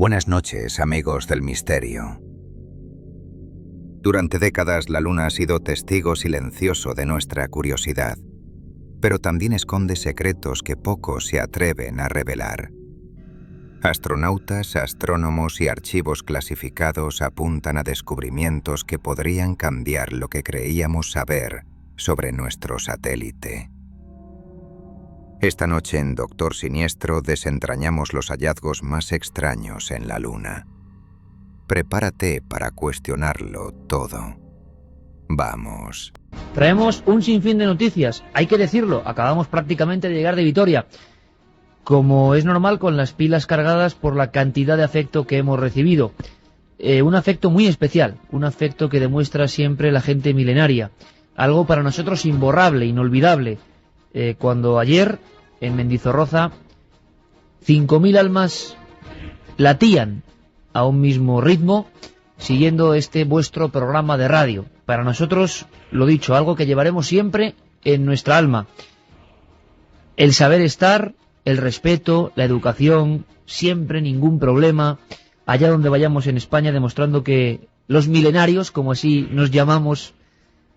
Buenas noches, amigos del misterio. Durante décadas la Luna ha sido testigo silencioso de nuestra curiosidad, pero también esconde secretos que pocos se atreven a revelar. Astronautas, astrónomos y archivos clasificados apuntan a descubrimientos que podrían cambiar lo que creíamos saber sobre nuestro satélite. Esta noche en Doctor Siniestro desentrañamos los hallazgos más extraños en la Luna. Prepárate para cuestionarlo todo. Vamos. Traemos un sinfín de noticias, hay que decirlo, acabamos prácticamente de llegar de Vitoria. Como es normal, con las pilas cargadas por la cantidad de afecto que hemos recibido. Un afecto muy especial, un afecto que demuestra siempre la gente milenaria. Algo para nosotros imborrable, inolvidable. Cuando ayer, en Mendizorroza, 5.000 almas latían a un mismo ritmo, siguiendo este vuestro programa de radio. Para nosotros, lo dicho, algo que llevaremos siempre en nuestra alma. El saber estar, el respeto, la educación, siempre ningún problema, allá donde vayamos en España, demostrando que los milenarios, como así nos llamamos,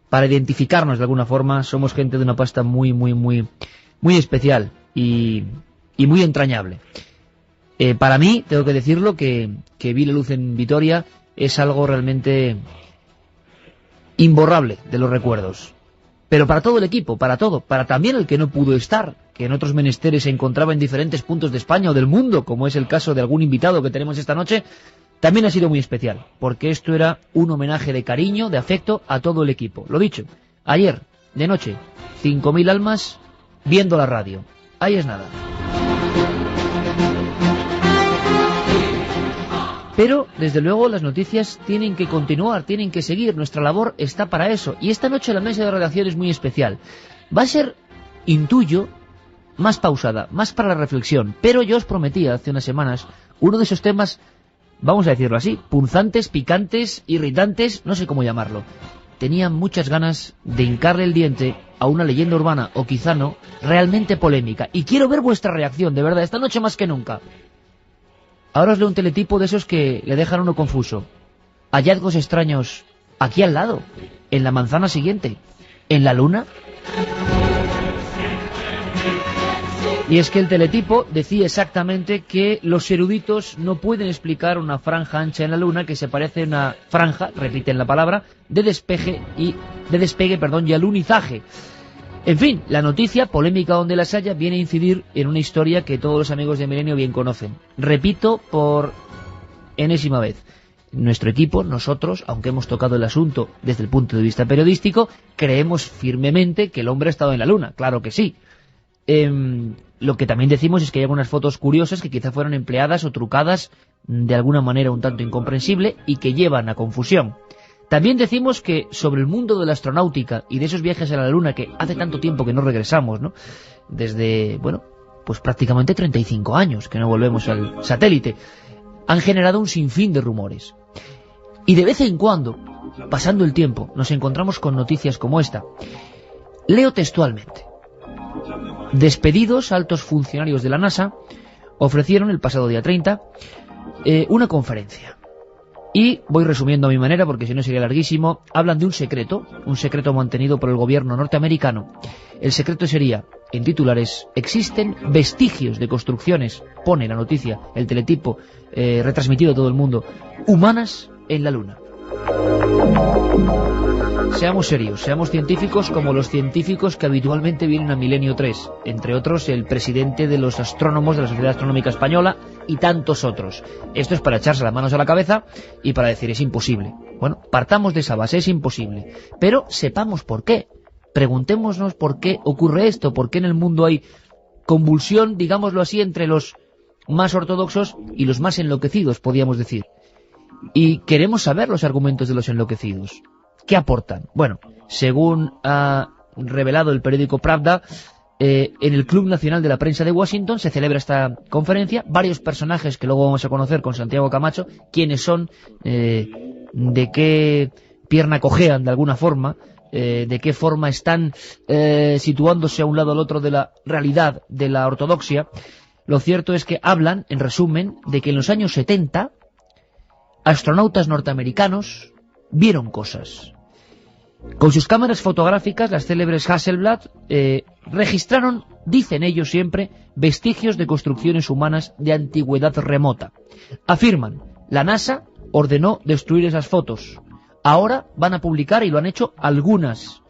para identificarnos de alguna forma, somos gente de una pasta muy especial y muy entrañable. Para mí, tengo que decirlo, que vi la luz en Vitoria es algo realmente imborrable de los recuerdos. Pero para todo el equipo, para todo, para también el que no pudo estar, que en otros menesteres se encontraba en diferentes puntos de España o del mundo, como es el caso de algún invitado que tenemos esta noche, también ha sido muy especial, porque esto era un homenaje de cariño, de afecto a todo el equipo. Lo dicho, ayer, de noche, 5.000 almas viendo la radio. Ahí es nada. Pero, desde luego, las noticias tienen que continuar, tienen que seguir. Nuestra labor está para eso. Y esta noche la mesa de redacción es muy especial. Va a ser, intuyo, más pausada, más para la reflexión. Pero yo os prometía hace unas semanas uno de esos temas, vamos a decirlo así, punzantes, picantes, irritantes, no sé cómo llamarlo. Tenía muchas ganas de hincarle el diente a una leyenda urbana, o quizá no, realmente polémica. Y quiero ver vuestra reacción, de verdad, esta noche más que nunca. Ahora os leo un teletipo de esos que le dejan a uno confuso. Hallazgos extraños aquí al lado, en la manzana siguiente, en la Luna. Y es que el teletipo decía exactamente que los eruditos no pueden explicar una franja ancha en la Luna que se parece a una franja, repiten la palabra, de despegue y alunizaje. En fin, la noticia, polémica donde las haya, viene a incidir en una historia que todos los amigos de Milenio bien conocen. Repito por enésima vez. Nuestro equipo, nosotros, aunque hemos tocado el asunto desde el punto de vista periodístico, creemos firmemente que el hombre ha estado en la Luna, claro que sí. Lo que también decimos es que hay algunas fotos curiosas que quizá fueron empleadas o trucadas de alguna manera un tanto incomprensible y que llevan a confusión. También decimos que sobre el mundo de la astronáutica y de esos viajes a la Luna que hace tanto tiempo que no regresamos, ¿no? Desde, pues prácticamente 35 años que no volvemos al satélite, han generado un sinfín de rumores. Y de vez en cuando, pasando el tiempo, nos encontramos con noticias como esta. Leo textualmente. Despedidos altos funcionarios de la NASA ofrecieron el pasado día 30 una conferencia. Y voy resumiendo a mi manera porque si no sería larguísimo. Hablan de un secreto mantenido por el gobierno norteamericano. El secreto sería, en titulares, existen vestigios de construcciones, pone la noticia, el teletipo retransmitido a todo el mundo, humanas en la Luna. Seamos serios, seamos científicos como los científicos que habitualmente vienen a Milenio 3, entre otros el presidente de los astrónomos de la Sociedad Astronómica Española y tantos otros. Esto es para echarse las manos a la cabeza y para decir es imposible. Bueno, partamos de esa base, es imposible, pero sepamos por qué. Preguntémonos por qué ocurre esto, por qué en el mundo hay convulsión, digámoslo así, entre los más ortodoxos y los más enloquecidos, podríamos decir. Y queremos saber los argumentos de los enloquecidos. ¿Qué aportan? Bueno, según ha revelado el periódico Pravda, en el Club Nacional de la Prensa de Washington se celebra esta conferencia. Varios personajes que luego vamos a conocer con Santiago Camacho, quiénes son, de qué pierna cojean de alguna forma, de qué forma están situándose a un lado o al otro de la realidad, de la ortodoxia. lo cierto es que hablan, en resumen, de que en los años 70 astronautas norteamericanos vieron cosas. Con sus cámaras fotográficas, las célebres Hasselblad registraron, dicen ellos siempre, vestigios de construcciones humanas de antigüedad remota. Afirman, la NASA ordenó destruir esas fotos. Ahora van a publicar, y lo han hecho, algunas.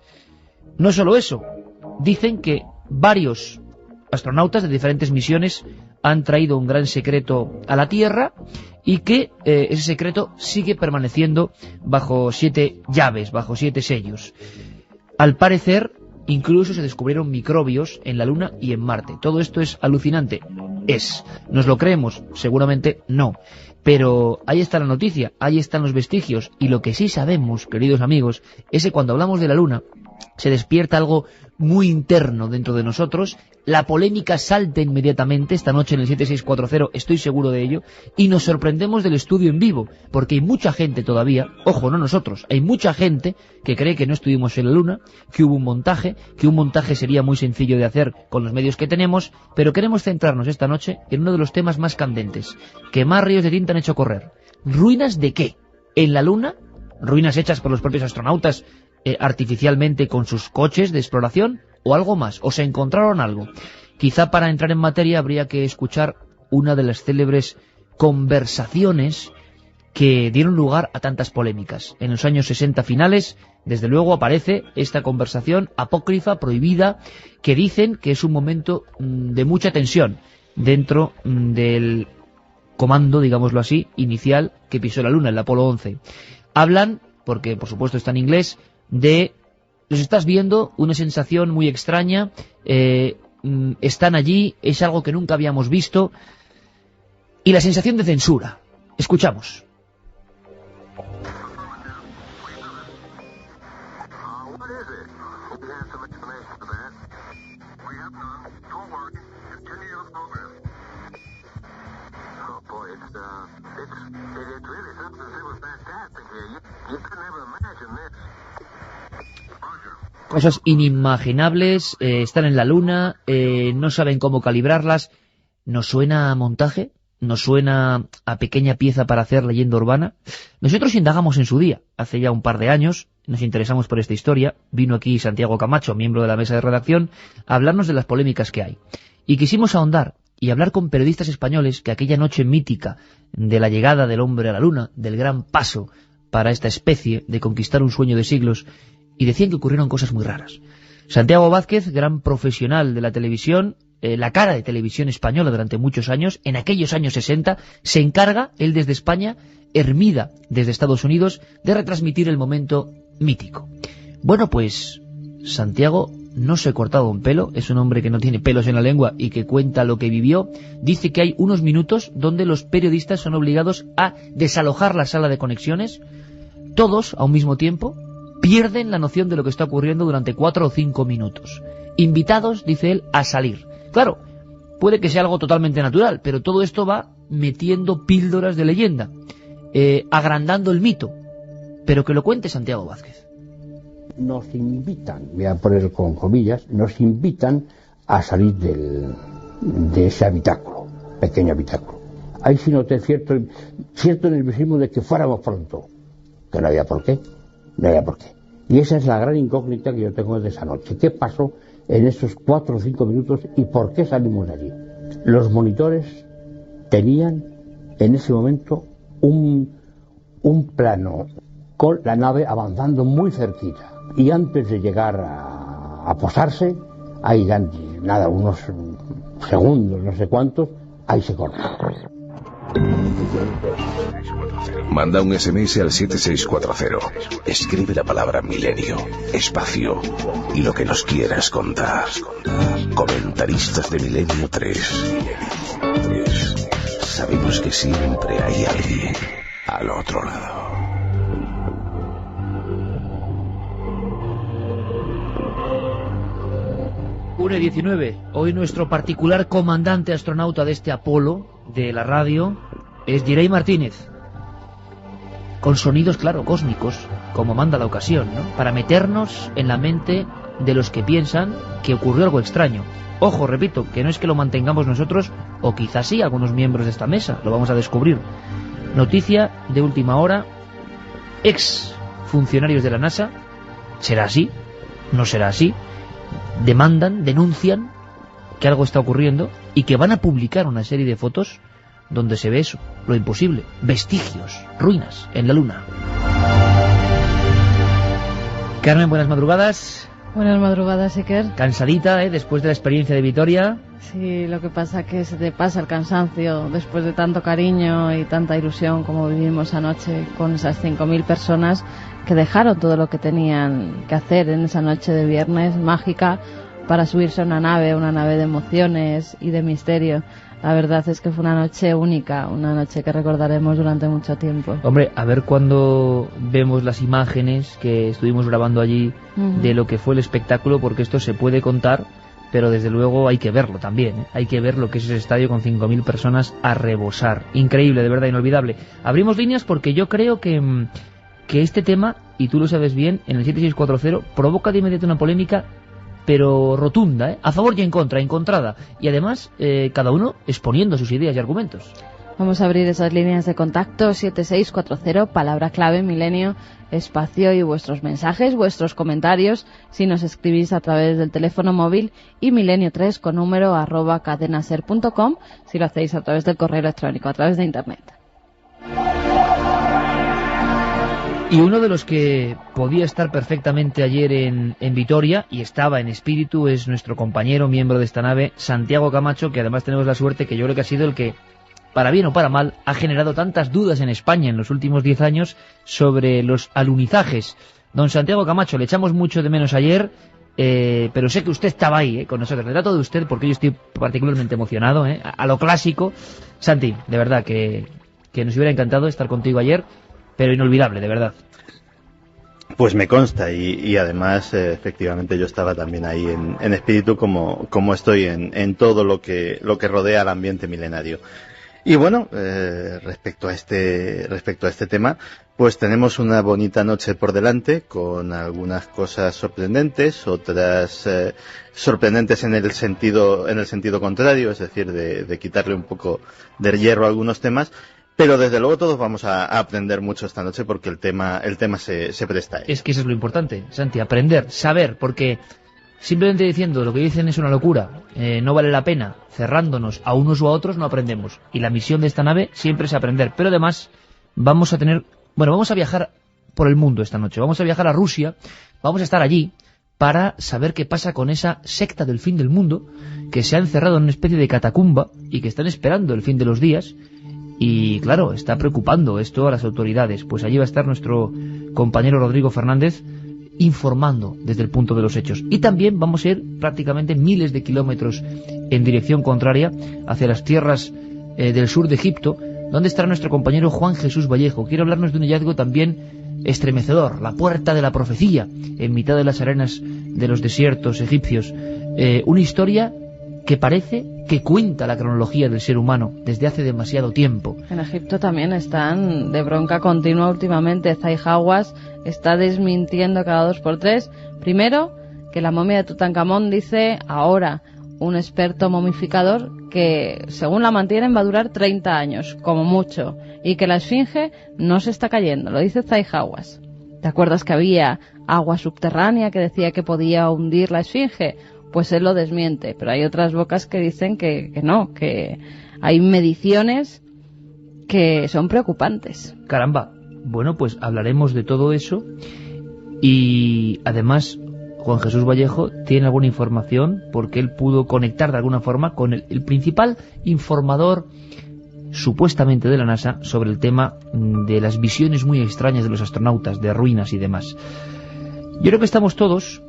No solo eso, dicen que varios astronautas de diferentes misiones han traído un gran secreto a la Tierra y que ese secreto sigue permaneciendo bajo 7 llaves, bajo 7 sellos. Al parecer, incluso se descubrieron microbios en la Luna y en Marte. Todo esto es alucinante. ¿Nos lo creemos? Seguramente no. Pero ahí está la noticia, ahí están los vestigios. Y lo que sí sabemos, queridos amigos, es que cuando hablamos de la Luna se despierta algo muy interno dentro de nosotros, la polémica salta inmediatamente, esta noche en el 7640, estoy seguro de ello, y nos sorprendemos del estudio en vivo, porque hay mucha gente todavía, ojo, no nosotros, hay mucha gente que cree que no estuvimos en la Luna, que hubo un montaje, que un montaje sería muy sencillo de hacer con los medios que tenemos, pero queremos centrarnos esta noche en uno de los temas más candentes, que más ríos de tinta han hecho correr. ¿Ruinas de qué? ¿En la Luna? ¿Ruinas hechas por los propios astronautas artificialmente con sus coches de exploración, o algo más, o se encontraron algo? Quizá para entrar en materia habría que escuchar una de las célebres conversaciones que dieron lugar a tantas polémicas. En los años 60 finales, desde luego aparece esta conversación apócrifa, prohibida, que dicen que es un momento de mucha tensión dentro del comando, digámoslo así, inicial que pisó la Luna, el Apolo 11. Hablan, porque por supuesto está en inglés, de los estás viendo, una sensación muy extraña, están allí, es algo que nunca habíamos visto, y la sensación de censura. Escuchamos. Cosas inimaginables, están en la Luna, no saben cómo calibrarlas. ¿Nos suena a montaje? ¿Nos suena a pequeña pieza para hacer leyenda urbana? Nosotros indagamos en su día, hace ya un par de años, nos interesamos por esta historia. Vino aquí Santiago Camacho, miembro de la mesa de redacción, a hablarnos de las polémicas que hay. Y quisimos ahondar y hablar con periodistas españoles que aquella noche mítica de la llegada del hombre a la Luna, del gran paso para esta especie de conquistar un sueño de siglos, y decían que ocurrieron cosas muy raras. Santiago Vázquez, gran profesional de la televisión, la cara de televisión española durante muchos años, en aquellos años 60, se encarga, él desde España, Hermida desde Estados Unidos, de retransmitir el momento mítico. Bueno, pues Santiago no se ha cortado un pelo, es un hombre que no tiene pelos en la lengua y que cuenta lo que vivió. Dice que hay unos minutos donde los periodistas son obligados a desalojar la sala de conexiones, todos a un mismo tiempo, pierden la noción de lo que está ocurriendo durante 4 o 5 minutos. Invitados, dice él, a salir. Claro, puede que sea algo totalmente natural, pero todo esto va metiendo píldoras de leyenda, agrandando el mito. Pero que lo cuente Santiago Vázquez. Nos invitan, voy a poner con comillas, nos invitan a salir de ese habitáculo, pequeño habitáculo. Ahí sí noté cierto nerviosismo de que fuéramos pronto, que no había por qué. No había por qué. Y esa es la gran incógnita que yo tengo de esa noche. ¿Qué pasó en esos 4 o 5 minutos y por qué salimos de allí? Los monitores tenían en ese momento un plano con la nave avanzando muy cerquita. Y antes de llegar a posarse, ahí nada, unos segundos, no sé cuántos, ahí se corta. Manda un SMS al 7640. Escribe la palabra milenio, espacio y lo que nos quieras contar. Comentaristas de Milenio 3. Sabemos que siempre hay alguien al otro lado. Une 19. Hoy nuestro particular comandante astronauta de este Apolo de la radio es Jirey Martínez, con sonidos, claro, cósmicos, como manda la ocasión, ¿no? Para meternos en la mente de los que piensan que ocurrió algo extraño. Ojo, repito, que no es que lo mantengamos nosotros, o quizás sí algunos miembros de esta mesa, lo vamos a descubrir. Noticia de última hora, ex funcionarios de la NASA, ¿será así? ¿No será así? Demandan, denuncian que algo está ocurriendo y que van a publicar una serie de fotos donde se ve eso, lo imposible, vestigios, ruinas en la Luna. Carmen, buenas madrugadas. Buenas madrugadas, Iker. Cansadita, después de la experiencia de Vitoria. Sí, lo que pasa es que se te pasa el cansancio después de tanto cariño y tanta ilusión como vivimos anoche con esas 5.000 personas que dejaron todo lo que tenían que hacer en esa noche de viernes mágica para subirse a una nave de emociones y de misterio. La verdad es que fue una noche única, una noche que recordaremos durante mucho tiempo. Hombre, a ver cuando vemos las imágenes que estuvimos grabando allí de lo que fue el espectáculo, porque esto se puede contar, pero desde luego hay que verlo también, ¿eh? Hay que ver lo que es ese estadio con 5.000 personas a rebosar. Increíble, de verdad, inolvidable. Abrimos líneas porque yo creo que este tema, y tú lo sabes bien, en el 7640 provoca de inmediato una polémica, pero rotunda, a favor y en contra, encontrada, y además cada uno exponiendo sus ideas y argumentos. Vamos a abrir esas líneas de contacto, 7640, palabra clave, milenio, espacio, y vuestros mensajes, vuestros comentarios, si nos escribís a través del teléfono móvil, y milenio3 con número @cadenaser.com, si lo hacéis a través del correo electrónico, a través de internet. Y uno de los que podía estar perfectamente ayer en Vitoria, y estaba en espíritu, es nuestro compañero, miembro de esta nave, Santiago Camacho, que además tenemos la suerte que yo creo que ha sido el que, para bien o para mal, ha generado tantas dudas en España en los últimos 10 años sobre los alunizajes. Don Santiago Camacho, le echamos mucho de menos ayer, pero sé que usted estaba ahí, con nosotros. Le trato de usted porque yo estoy particularmente emocionado, a lo clásico. Santi, de verdad que nos hubiera encantado estar contigo ayer, pero inolvidable, de verdad. Pues me consta, y además efectivamente yo estaba también ahí en espíritu, como estoy en todo lo que rodea al ambiente milenario. Y bueno, respecto a este tema, pues tenemos una bonita noche por delante, con algunas cosas sorprendentes, otras sorprendentes en el sentido contrario, es decir, de quitarle un poco de hierro a algunos temas. Pero desde luego todos vamos a aprender mucho esta noche, porque el tema se presta a ello. Es que eso es lo importante, Santi, aprender, saber, porque simplemente diciendo lo que dicen es una locura, no vale la pena, cerrándonos a unos o a otros no aprendemos. Y la misión de esta nave siempre es aprender. Pero además vamos a viajar por el mundo esta noche, vamos a viajar a Rusia, vamos a estar allí para saber qué pasa con esa secta del fin del mundo que se ha encerrado en una especie de catacumba y que están esperando el fin de los días. Y claro, está preocupando esto a las autoridades. Pues allí va a estar nuestro compañero Rodrigo Fernández informando desde el punto de los hechos. Y también vamos a ir prácticamente miles de kilómetros en dirección contraria hacia las tierras del sur de Egipto, donde estará nuestro compañero Juan Jesús Vallejo. Quiere hablarnos de un hallazgo también estremecedor, la puerta de la profecía, en mitad de las arenas de los desiertos egipcios. Una historia que parece que cuenta la cronología del ser humano desde hace demasiado tiempo. En Egipto también están de bronca continua últimamente. Zahi Hawass está desmintiendo cada 2x3. Primero, que la momia de Tutankamón, dice ahora un experto momificador, que según la mantienen va a durar 30 años, como mucho, y que la esfinge no se está cayendo, lo dice Zahi Hawass. ¿Te acuerdas que había agua subterránea que decía que podía hundir la esfinge? Pues él lo desmiente, pero hay otras bocas que dicen que no, que hay mediciones que son preocupantes. Caramba, bueno, pues hablaremos de todo eso, y además Juan Jesús Vallejo tiene alguna información, porque él pudo conectar de alguna forma con el principal informador supuestamente de la NASA sobre el tema de las visiones muy extrañas de los astronautas, de ruinas y demás. Yo creo que estamos todos,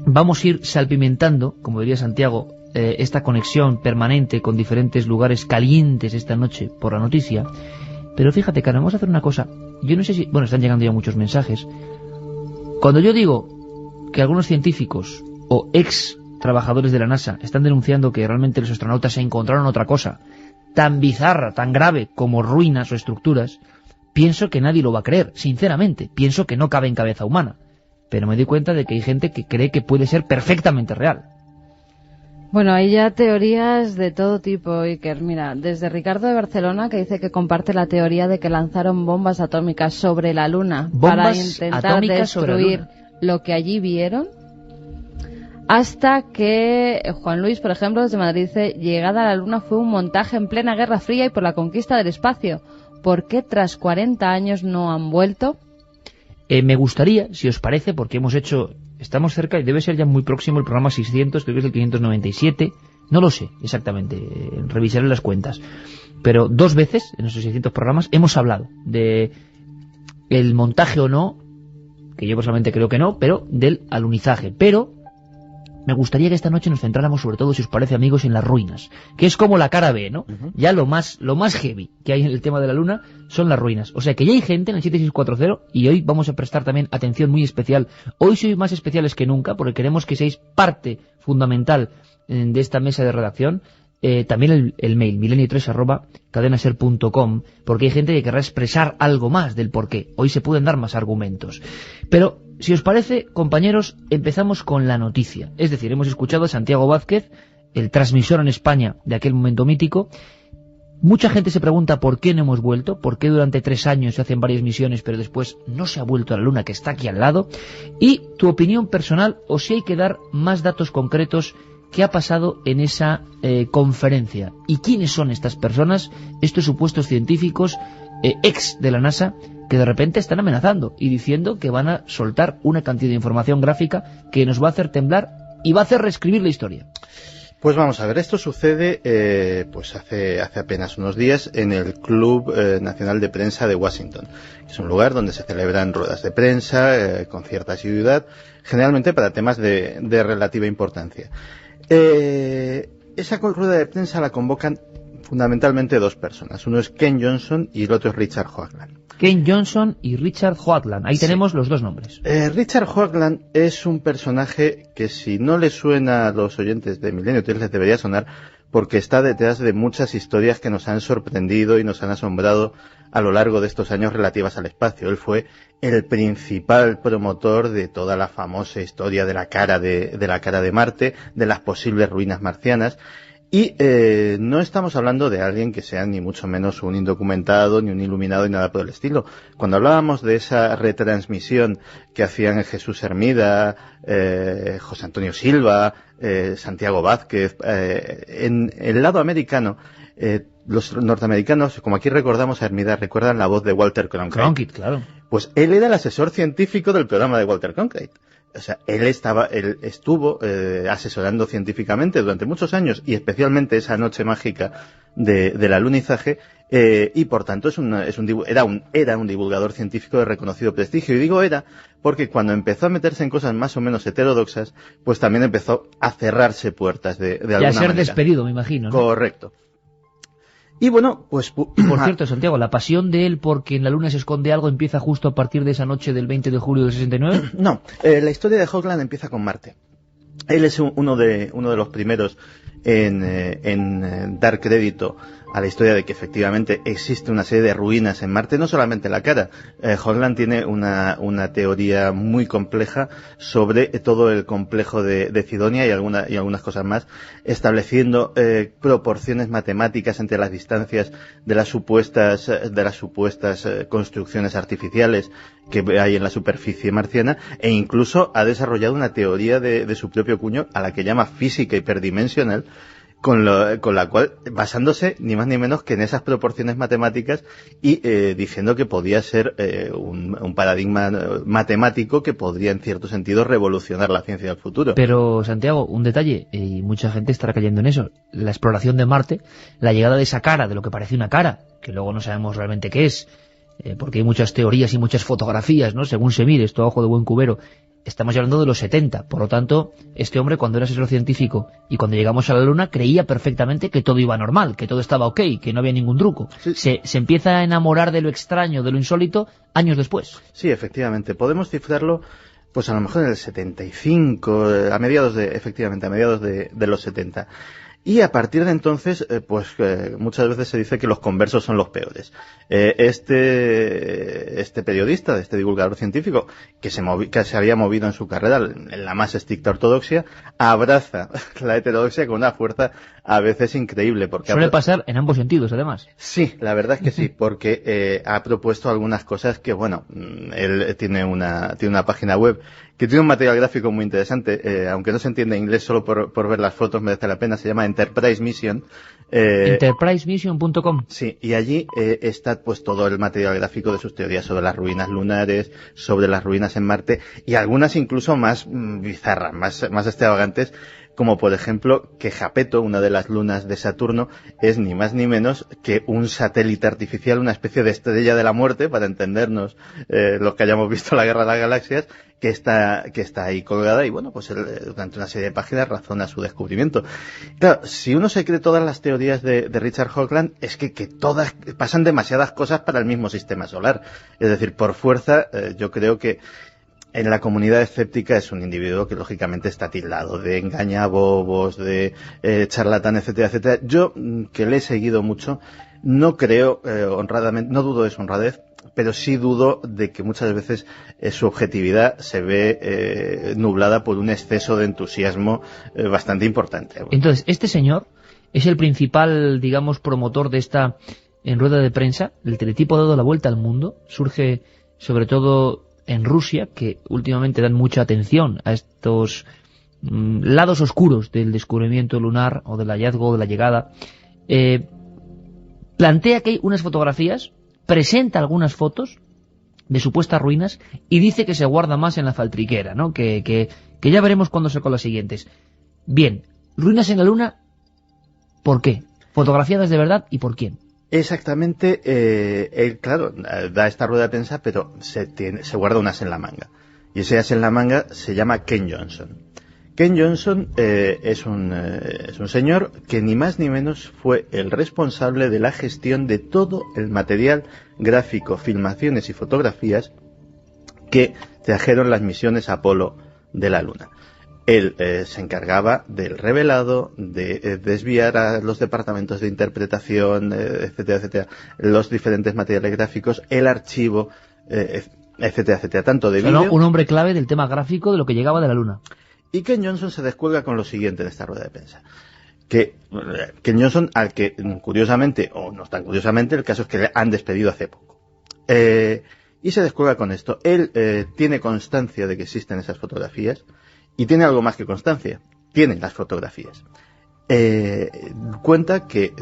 vamos a ir salpimentando, como diría Santiago, esta conexión permanente con diferentes lugares calientes esta noche por la noticia. Pero fíjate, Carmen, vamos a hacer una cosa. Yo no sé si... Bueno, están llegando ya muchos mensajes. Cuando yo digo que algunos científicos o ex trabajadores de la NASA están denunciando que realmente los astronautas se encontraron otra cosa tan bizarra, tan grave como ruinas o estructuras, pienso que nadie lo va a creer, sinceramente. Pienso que no cabe en cabeza humana. pero me doy cuenta de que hay gente que cree que puede ser perfectamente real. Bueno, hay ya teorías de todo tipo, Iker. Mira, desde Ricardo de Barcelona, que dice que comparte la teoría de que lanzaron bombas atómicas sobre la Luna para intentar destruir lo que allí vieron, hasta que Juan Luis, por ejemplo, desde Madrid dice: llegada a la Luna fue un montaje en plena Guerra Fría y por la conquista del espacio. ¿Por qué tras 40 años no han vuelto? Me gustaría, si os parece, porque estamos cerca y debe ser ya muy próximo el programa 600, creo que es el 597, no lo sé exactamente, revisaré las cuentas, pero 2 veces en esos 600 programas hemos hablado de el montaje o no, que yo personalmente creo que no, pero del alunizaje. Pero me gustaría que esta noche nos centráramos sobre todo, si os parece, amigos, en las ruinas, que es como la cara B, ¿no? Ya lo más heavy que hay en el tema de la Luna son las ruinas. O sea que ya hay gente en el 7640 y hoy vamos a prestar también atención muy especial. Hoy sois más especiales que nunca porque queremos que seáis parte fundamental de esta mesa de redacción. También el mail, milenio3@cadenaser.com, porque hay gente que querrá expresar algo más del porqué. Hoy se pueden dar más argumentos. Pero, si os parece, compañeros, empezamos con la noticia. Es decir, hemos escuchado a Santiago Vázquez, el transmisor en España de aquel momento mítico. Mucha gente se pregunta por qué no hemos vuelto, por qué durante 3 años se hacen varias misiones, pero después no se ha vuelto a la Luna, que está aquí al lado. Y tu opinión personal, o si hay que dar más datos concretos. ¿Qué ha pasado en esa conferencia? ¿Y quiénes son estas personas, estos supuestos científicos ex de la NASA, que de repente están amenazando y diciendo que van a soltar una cantidad de información gráfica que nos va a hacer temblar y va a hacer reescribir la historia? Pues vamos a ver, esto sucede pues hace apenas unos días en el Club Nacional de Prensa de Washington, que es un lugar donde se celebran ruedas de prensa con cierta asiduidad, generalmente para temas de relativa importancia. Esa rueda de prensa la convocan fundamentalmente 2 personas. Uno es Ken Johnson y el otro es Richard Hoagland. Ken Johnson y Richard Hoagland. Ahí tenemos los 2 nombres. Richard Hoagland es un personaje que, si no le suena a los oyentes de Milenio 3, les debería sonar, porque está detrás de muchas historias que nos han sorprendido y nos han asombrado a lo largo de estos años relativas al espacio. Él fue el principal promotor de toda la famosa historia de la cara de Marte, de las posibles ruinas marcianas. Y no estamos hablando de alguien que sea ni mucho menos un indocumentado, ni un iluminado, ni nada por el estilo. Cuando hablábamos de esa retransmisión que hacían Jesús Hermida, José Antonio Silva, Santiago Vázquez, en el lado americano, los norteamericanos, como aquí recordamos a Hermida, recuerdan la voz de Walter Cronkite. Cronkite, claro. Pues él era el asesor científico del programa de Walter Cronkite. O sea, él estuvo asesorando científicamente durante muchos años, y especialmente esa noche mágica del alunizaje, y por tanto era un divulgador científico de reconocido prestigio. Y digo era porque cuando empezó a meterse en cosas más o menos heterodoxas, pues también empezó a cerrarse puertas de alguna manera. Y a ser despedido, me imagino, ¿no? Correcto. Y bueno, pues... Y por cierto, Santiago, la pasión de él porque en la Luna se esconde algo empieza justo a partir de esa noche del 20 de julio del 69. No, la historia de Hoagland empieza con Marte. Él es uno de los primeros en dar crédito a la historia de que efectivamente existe una serie de ruinas en Marte, no solamente la cara. Hoagland tiene una teoría muy compleja sobre todo el complejo de Cidonia y algunas cosas más, estableciendo proporciones matemáticas entre las distancias de las supuestas construcciones artificiales que hay en la superficie marciana, e incluso ha desarrollado una teoría de su propio cuño a la que llama física hiperdimensional, con la cual, basándose ni más ni menos que en esas proporciones matemáticas y diciendo que podía ser un paradigma matemático que podría en cierto sentido revolucionar la ciencia del futuro. Pero, Santiago, un detalle, y mucha gente estará cayendo en eso: la exploración de Marte, la llegada de esa cara, de lo que parece una cara, que luego no sabemos realmente qué es, porque hay muchas teorías y muchas fotografías, ¿no? Según se mire, esto a ojo de buen cubero. Estamos hablando de los 70, por lo tanto, este hombre, cuando era asesor científico y cuando llegamos a la Luna, creía perfectamente que todo iba normal, que todo estaba ok, que no había ningún truco. Sí. Se empieza a enamorar de lo extraño, de lo insólito, años después. Sí, efectivamente. Podemos cifrarlo, pues a lo mejor en el 75, a mediados de los 70. Y a partir de entonces, muchas veces se dice que los conversos son los peores. Este periodista, este divulgador científico, que se había movido en su carrera en la más estricta ortodoxia, abraza la heterodoxia con una fuerza a veces increíble. Porque suele pasar en ambos sentidos, además. Sí, la verdad es que sí, porque ha propuesto algunas cosas que, bueno, él tiene una página web que tiene un material gráfico muy interesante, aunque no se entiende inglés, solo por ver las fotos merece la pena. Se llama Enterprise Mission. Enterprisemission.com. Sí, y allí está pues todo el material gráfico de sus teorías sobre las ruinas lunares, sobre las ruinas en Marte, y algunas incluso más bizarras, más extravagantes, como por ejemplo que Japeto, una de las lunas de Saturno, es ni más ni menos que un satélite artificial, una especie de estrella de la muerte, para entendernos los que hayamos visto la Guerra de las Galaxias, que está ahí colgada, y bueno, pues él, durante una serie de páginas razona su descubrimiento. Claro, si uno se cree todas las teorías de Richard Hoagland, es que todas pasan demasiadas cosas para el mismo sistema solar. Es decir, por fuerza, yo creo que en la comunidad escéptica es un individuo que lógicamente está tildado de engañabobos, de charlatán, etcétera, etcétera. Yo, que le he seguido mucho, no creo, honradamente, no dudo de su honradez, pero sí dudo de que muchas veces su objetividad se ve nublada por un exceso de entusiasmo bastante importante. Entonces, este señor es el principal, digamos, promotor de esta en rueda de prensa. El teletipo ha dado la vuelta al mundo, surge sobre todo en Rusia, que últimamente dan mucha atención a estos lados oscuros del descubrimiento lunar o del hallazgo o de la llegada. Plantea que hay unas fotografías, presenta algunas fotos de supuestas ruinas y dice que se guarda más en la faltriquera, ¿no? Que ya veremos cuándo sacó las siguientes. Bien, ruinas en la Luna, ¿por qué? ¿Fotografiadas de verdad y por quién? Exactamente, él, claro, da esta rueda de prensa, pero se guarda un as en la manga. Y ese as en la manga se llama Ken Johnson. Ken Johnson es un señor que ni más ni menos fue el responsable de la gestión de todo el material gráfico, filmaciones y fotografías que trajeron las misiones Apolo de la Luna. Él se encargaba del revelado, de desviar a los departamentos de interpretación, etcétera, etcétera, los diferentes materiales gráficos, el archivo, etcétera, etcétera, tanto de vídeo. Un hombre clave del tema gráfico de lo que llegaba de la Luna. Y Ken Johnson se descuelga con lo siguiente en esta rueda de prensa. Que Ken Johnson, al que curiosamente, o no tan curiosamente, el caso es que le han despedido hace poco. Y se descuelga con esto. Él tiene constancia de que existen esas fotografías, y tiene algo más que constancia. Tiene las fotografías. Cuenta que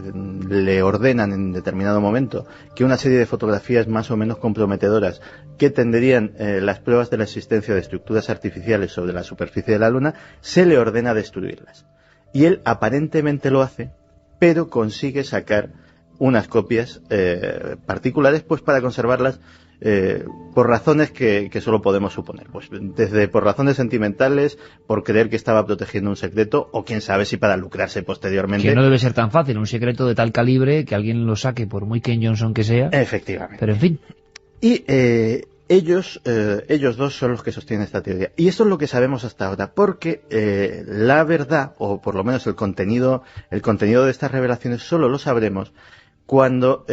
le ordenan en determinado momento que una serie de fotografías más o menos comprometedoras que tendrían las pruebas de la existencia de estructuras artificiales sobre la superficie de la Luna, se le ordena destruirlas. Y él aparentemente lo hace, pero consigue sacar unas copias particulares pues para conservarlas por razones que solo podemos suponer, pues desde por razones sentimentales, por creer que estaba protegiendo un secreto, o quién sabe si para lucrarse posteriormente. Que no debe ser tan fácil, un secreto de tal calibre que alguien lo saque, por muy Ken Johnson que sea. Efectivamente. Pero en fin. Y ellos dos son los que sostienen esta teoría. Y eso es lo que sabemos hasta ahora, porque la verdad, o por lo menos el contenido de estas revelaciones, solo lo sabremos cuando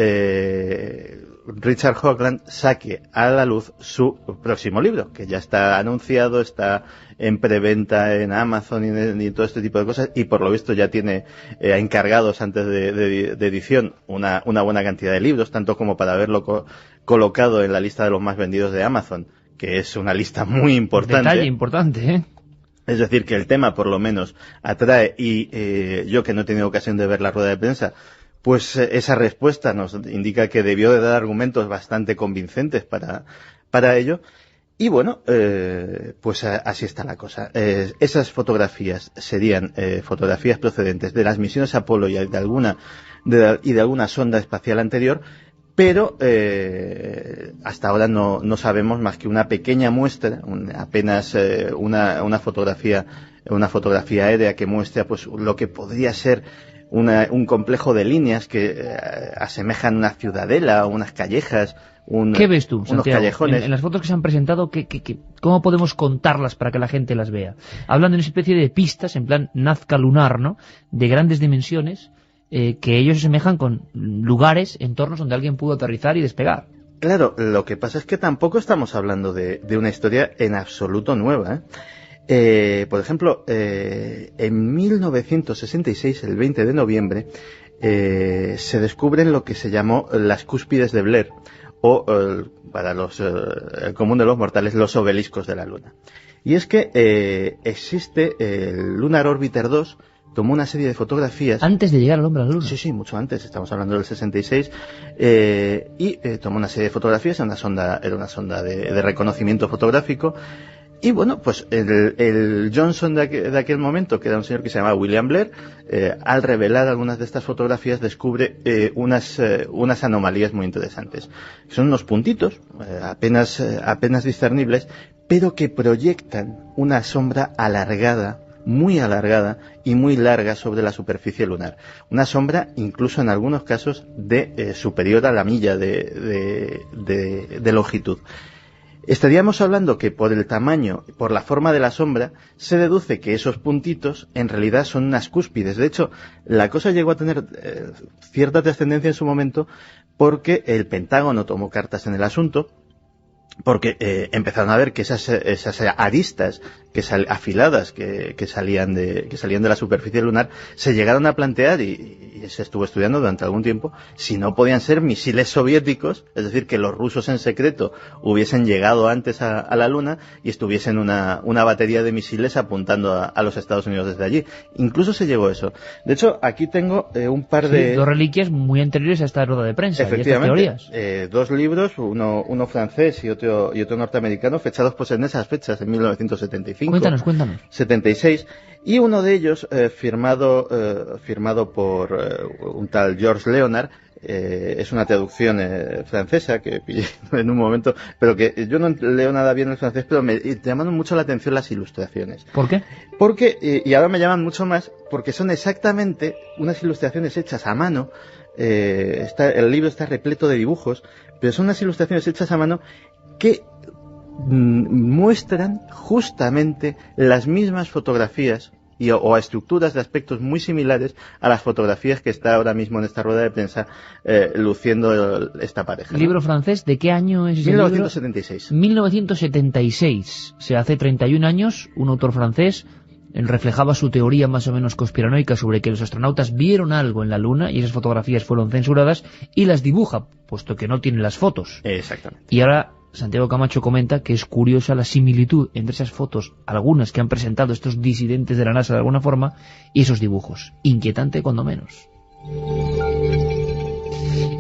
Richard Hoagland saque a la luz su próximo libro, que ya está anunciado, está en preventa en Amazon y todo este tipo de cosas, y por lo visto ya tiene encargados antes de edición una buena cantidad de libros, tanto como para haberlo colocado en la lista de los más vendidos de Amazon, que es una lista muy importante. Detalle importante, ¿eh? Es decir, que el tema por lo menos atrae, y yo que no he tenido ocasión de ver la rueda de prensa, pues esa respuesta nos indica que debió de dar argumentos bastante convincentes para ello. Y bueno, pues así está la cosa. Esas fotografías serían fotografías procedentes de las misiones Apolo y de alguna sonda espacial anterior, pero hasta ahora no sabemos más que una pequeña muestra, apenas una fotografía aérea que muestra pues lo que podría ser un complejo de líneas que asemejan una ciudadela, unas callejas, ¿qué ves tú, unos Santiago, callejones. en las fotos que se han presentado, cómo podemos contarlas para que la gente las vea? Hablan de una especie de pistas, en plan Nazca lunar, ¿no?, de grandes dimensiones, que ellos asemejan con lugares, entornos donde alguien pudo aterrizar y despegar. Claro, lo que pasa es que tampoco estamos hablando de una historia en absoluto nueva, por ejemplo, en 1966, el 20 de noviembre, se descubren lo que se llamó las cúspides de Blair, o para el común de los mortales, los obeliscos de la Luna. Y es que existe el Lunar Orbiter 2, tomó una serie de fotografías... Antes de llegar al hombre a la Luna. Sí, mucho antes, estamos hablando del 66, y tomó una serie de fotografías, era una sonda de reconocimiento fotográfico. Y bueno, pues el Johnson de aquel momento, que era un señor que se llamaba William Blair, al revelar algunas de estas fotografías descubre unas anomalías muy interesantes. Son unos puntitos, apenas discernibles, pero que proyectan una sombra alargada, muy alargada y muy larga sobre la superficie lunar. Una sombra incluso en algunos casos superior a la milla de longitud. Estaríamos hablando que por el tamaño, por la forma de la sombra, se deduce que esos puntitos en realidad son unas cúspides. De hecho, la cosa llegó a tener cierta trascendencia en su momento porque el Pentágono tomó cartas en el asunto, porque empezaron a ver que esas aristas afiladas que salían de la superficie lunar se llegaron a plantear y se estuvo estudiando durante algún tiempo si no podían ser misiles soviéticos, es decir, que los rusos en secreto hubiesen llegado antes a la Luna y estuviesen una batería de misiles apuntando a los Estados Unidos desde allí. Incluso se llegó a eso. De hecho, aquí tengo un par de... dos reliquias muy anteriores a esta rueda de prensa. Efectivamente, y estas teorías. Dos libros, uno francés y otro norteamericano, fechados pues en esas fechas, en 1975. Cuéntanos. 76, y uno de ellos firmado por un tal George Leonard. Es una traducción francesa que pillé en un momento, pero que yo no leo nada bien el francés, pero me llamaron mucho la atención las ilustraciones. ¿Por qué? Porque, y ahora me llaman mucho más, porque son exactamente unas ilustraciones hechas a mano. El libro está repleto de dibujos, pero son unas ilustraciones hechas a mano que muestran justamente las mismas fotografías o a estructuras de aspectos muy similares a las fotografías que está ahora mismo en esta rueda de prensa luciendo esta pareja, ¿no? ¿Libro francés? ¿De qué año es ese 1976. Libro? 1976. Se hace 31 años, un autor francés reflejaba su teoría más o menos conspiranoica sobre que los astronautas vieron algo en la Luna y esas fotografías fueron censuradas y las dibuja, puesto que no tiene las fotos. Exactamente. Y ahora Santiago Camacho comenta que es curiosa la similitud entre esas fotos, algunas que han presentado estos disidentes de la NASA de alguna forma, y esos dibujos. Inquietante cuando menos.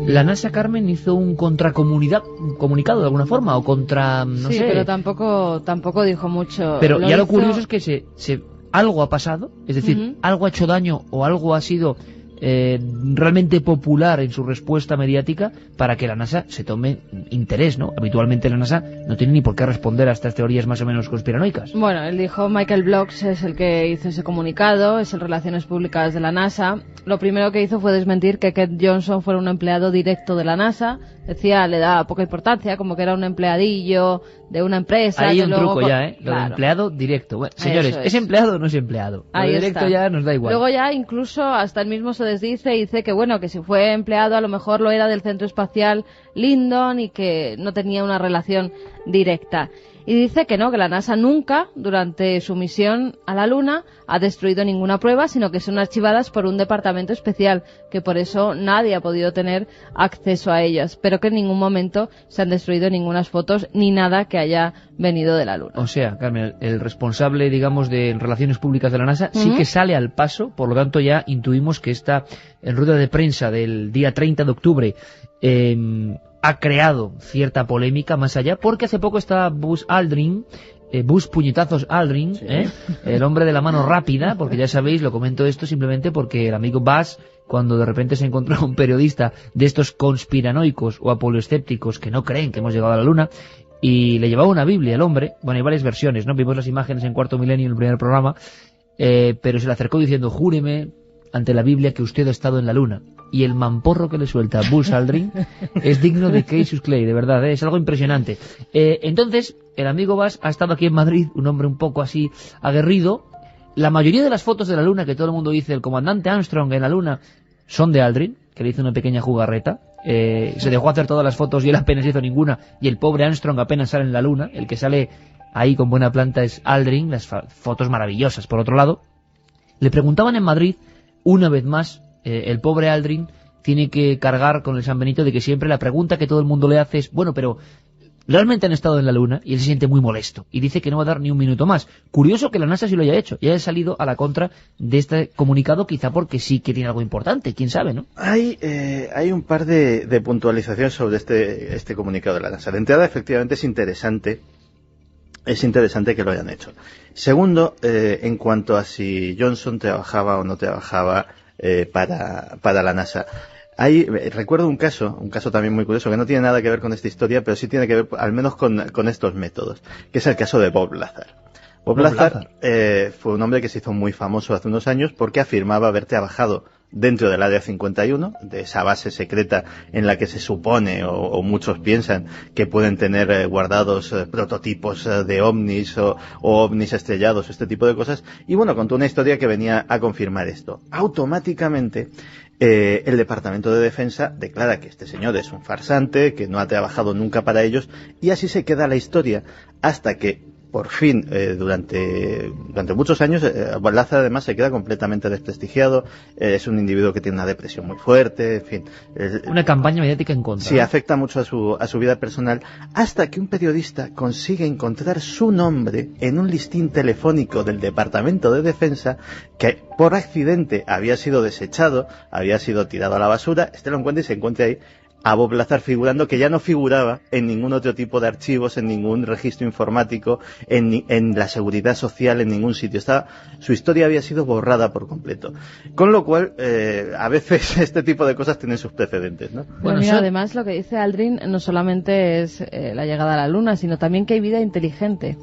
La NASA, Carmen, hizo un comunicado de alguna forma, o contra, no sé... Sí, pero tampoco dijo mucho. Pero lo curioso es que algo ha pasado, es decir, algo ha hecho daño o algo ha sido realmente popular en su respuesta mediática para que la NASA se tome interés, ¿no? Habitualmente la NASA no tiene ni por qué responder a estas teorías más o menos conspiranoicas. Bueno, él dijo, Michael Blocks es el que hizo ese comunicado, es el Relaciones Públicas de la NASA. Lo primero que hizo fue desmentir que Kent Johnson fuera un empleado directo de la NASA. Decía, le da poca importancia, como que era un empleadillo de una empresa. Hay que un luego... truco ya, ¿eh? Lo de empleado directo. Bueno, señores, ¿es empleado o no es empleado? Lo directo ya nos da igual. Luego ya incluso hasta él mismo se desdice y dice que bueno, que si fue empleado a lo mejor lo era del Centro Espacial Lyndon y que no tenía una relación directa. Y dice que no, que la NASA nunca, durante su misión a la Luna, ha destruido ninguna prueba, sino que son archivadas por un departamento especial, que por eso nadie ha podido tener acceso a ellas, pero que en ningún momento se han destruido ninguna fotos ni nada que haya venido de la Luna. O sea, Carmen, el responsable, digamos, de Relaciones Públicas de la NASA sí que sale al paso, por lo tanto ya intuimos que esta rueda de prensa del día 30 de octubre ha creado cierta polémica más allá, porque hace poco estaba Buzz Aldrin, Buzz Puñetazos Aldrin, sí. El hombre de la mano rápida, porque ya sabéis, lo comento esto simplemente porque el amigo Buzz, cuando de repente se encontró un periodista de estos conspiranoicos o apoloescépticos que no creen que hemos llegado a la Luna, y le llevaba una Biblia al hombre, bueno, hay varias versiones, ¿no? Vimos las imágenes en Cuarto Milenio en el primer programa, pero se le acercó diciendo, júreme ante la Biblia que usted ha estado en la luna. Y el mamporro que le suelta Buzz Aldrin es digno de Cassius Clay, de verdad, es algo impresionante. Entonces, el amigo Buzz ha estado aquí en Madrid, un hombre un poco así aguerrido. La mayoría de las fotos de la luna que todo el mundo dice, el comandante Armstrong en la luna, son de Aldrin, que le hizo una pequeña jugarreta. Se dejó hacer todas las fotos y él apenas hizo ninguna, y el pobre Armstrong apenas sale en la luna. El que sale ahí con buena planta es Aldrin, las fotos maravillosas. Por otro lado, le preguntaban en Madrid, una vez más, el pobre Aldrin tiene que cargar con el San Benito de que siempre la pregunta que todo el mundo le hace es, bueno, pero ¿realmente han estado en la luna? Y él se siente muy molesto y dice que no va a dar ni un minuto más. Curioso que la NASA sí lo haya hecho y haya salido a la contra de este comunicado, quizá porque sí que tiene algo importante, quién sabe, ¿no? Hay un par de puntualizaciones sobre este comunicado de la NASA. De entrada, efectivamente, es interesante que lo hayan hecho. Segundo, en cuanto a si Johnson trabajaba o no trabajaba para la NASA. Recuerdo un caso también muy curioso, que no tiene nada que ver con esta historia, pero sí tiene que ver al menos con estos métodos, que es el caso de Bob Lazar. Bob Lazar fue un hombre que se hizo muy famoso hace unos años porque afirmaba haber trabajado dentro del Área 51, de esa base secreta en la que se supone o muchos piensan que pueden tener guardados prototipos de ovnis o ovnis estrellados, este tipo de cosas. Y bueno, contó una historia que venía a confirmar esto. Automáticamente el Departamento de Defensa declara que este señor es un farsante, que no ha trabajado nunca para ellos, y así se queda la historia hasta que por fin, durante muchos años, Lazar además se queda completamente desprestigiado. Es un individuo que tiene una depresión muy fuerte, en fin. Una campaña mediática en contra. Sí, afecta mucho a su vida personal, hasta que un periodista consigue encontrar su nombre en un listín telefónico del Departamento de Defensa, que por accidente había sido desechado, había sido tirado a la basura. Lo encuentra y se encuentra ahí a Bob Lazar figurando, que ya no figuraba en ningún otro tipo de archivos, en ningún registro informático, en la seguridad social, en ningún sitio. Su historia había sido borrada por completo. Con lo cual, a veces este tipo de cosas tienen sus precedentes, ¿no? Bueno, mira, además lo que dice Aldrin no solamente es la llegada a la Luna, sino también que hay vida inteligente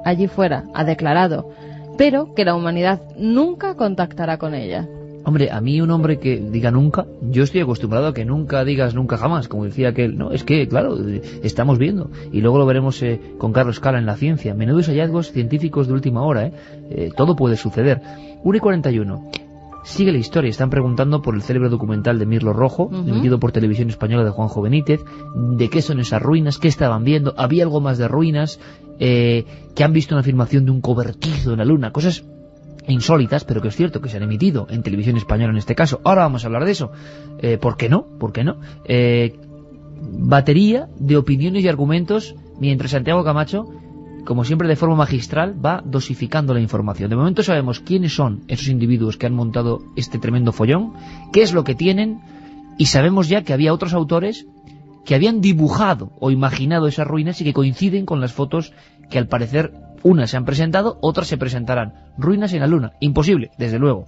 allí fuera, ha declarado, pero que la humanidad nunca contactará con ella. Hombre, a mí un hombre que diga nunca, yo estoy acostumbrado a que nunca digas nunca jamás, como decía aquel. No, es que, claro, estamos viendo, y luego lo veremos con Carlos Cala en La Ciencia. Menudos hallazgos científicos de última hora, todo puede suceder. 1:41. Sigue la historia, están preguntando por el célebre documental de Mirlo Rojo, emitido por Televisión Española, de Juanjo Benítez, de qué son esas ruinas, qué estaban viendo, había algo más de ruinas, que han visto una filmación de un cobertizo en la luna, cosas insólitas, pero que es cierto que se han emitido en Televisión Española en este caso. Ahora vamos a hablar de eso. ¿Por qué no? ¿Por qué no? Batería de opiniones y argumentos, mientras Santiago Camacho, como siempre de forma magistral, va dosificando la información. De momento sabemos quiénes son esos individuos que han montado este tremendo follón, qué es lo que tienen, y sabemos ya que había otros autores que habían dibujado o imaginado esas ruinas y que coinciden con las fotos que al parecer unas se han presentado, otras se presentarán. Ruinas en la luna, imposible, desde luego.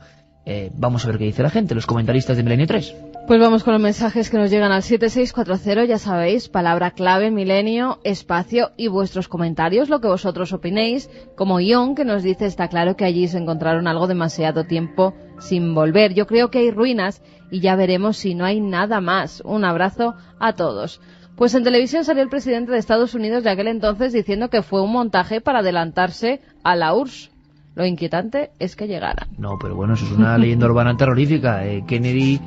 Vamos a ver qué dice la gente, los comentaristas de Milenio 3. Pues vamos con los mensajes que nos llegan al 7640, ya sabéis, palabra clave, milenio, espacio y vuestros comentarios, lo que vosotros opinéis, como Ion, que nos dice, está claro que allí se encontraron algo demasiado tiempo sin volver. Yo creo que hay ruinas y ya veremos si no hay nada más. Un abrazo a todos. Pues en televisión salió el presidente de Estados Unidos de aquel entonces diciendo que fue un montaje para adelantarse a la URSS. Lo inquietante es que llegaran. No, pero bueno, eso es una leyenda urbana terrorífica. Kennedy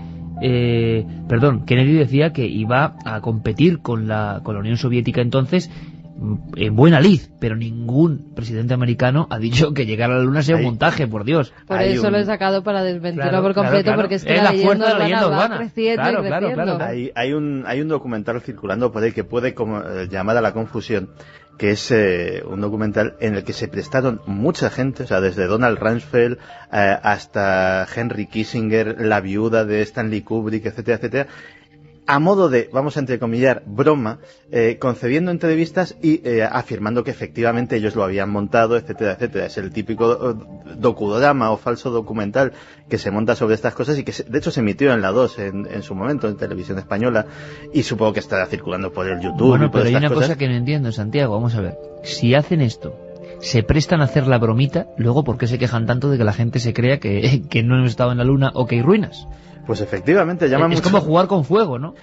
decía que iba a competir con la Unión Soviética entonces en buena lid, pero ningún presidente americano ha dicho que llegar a la luna sea un montaje, por Dios. Por eso lo he sacado para desmentirlo por completo, porque es que la leyenda urbana va creciendo y creciendo. Hay un documental circulando por ahí que puede llamar a la confusión, que es un documental en el que se prestaron mucha gente, o sea, desde Donald Rumsfeld hasta Henry Kissinger, la viuda de Stanley Kubrick, etcétera, etcétera, a modo de, vamos a entrecomillar, broma, concediendo entrevistas y afirmando que efectivamente ellos lo habían montado, etcétera, etcétera. Es el típico docudrama o falso documental que se monta sobre estas cosas y que de hecho se emitió en la 2 en su momento, en Televisión Española, y supongo que estará circulando por el YouTube. Bueno, y por pero hay una cosas. Cosa que no entiendo, Santiago, vamos a ver. Si hacen esto se prestan a hacer la bromita, luego ¿por qué se quejan tanto de que la gente se crea que no hemos estado en la Luna o que hay ruinas? Pues efectivamente, llama mucho. Es como jugar con fuego, ¿no?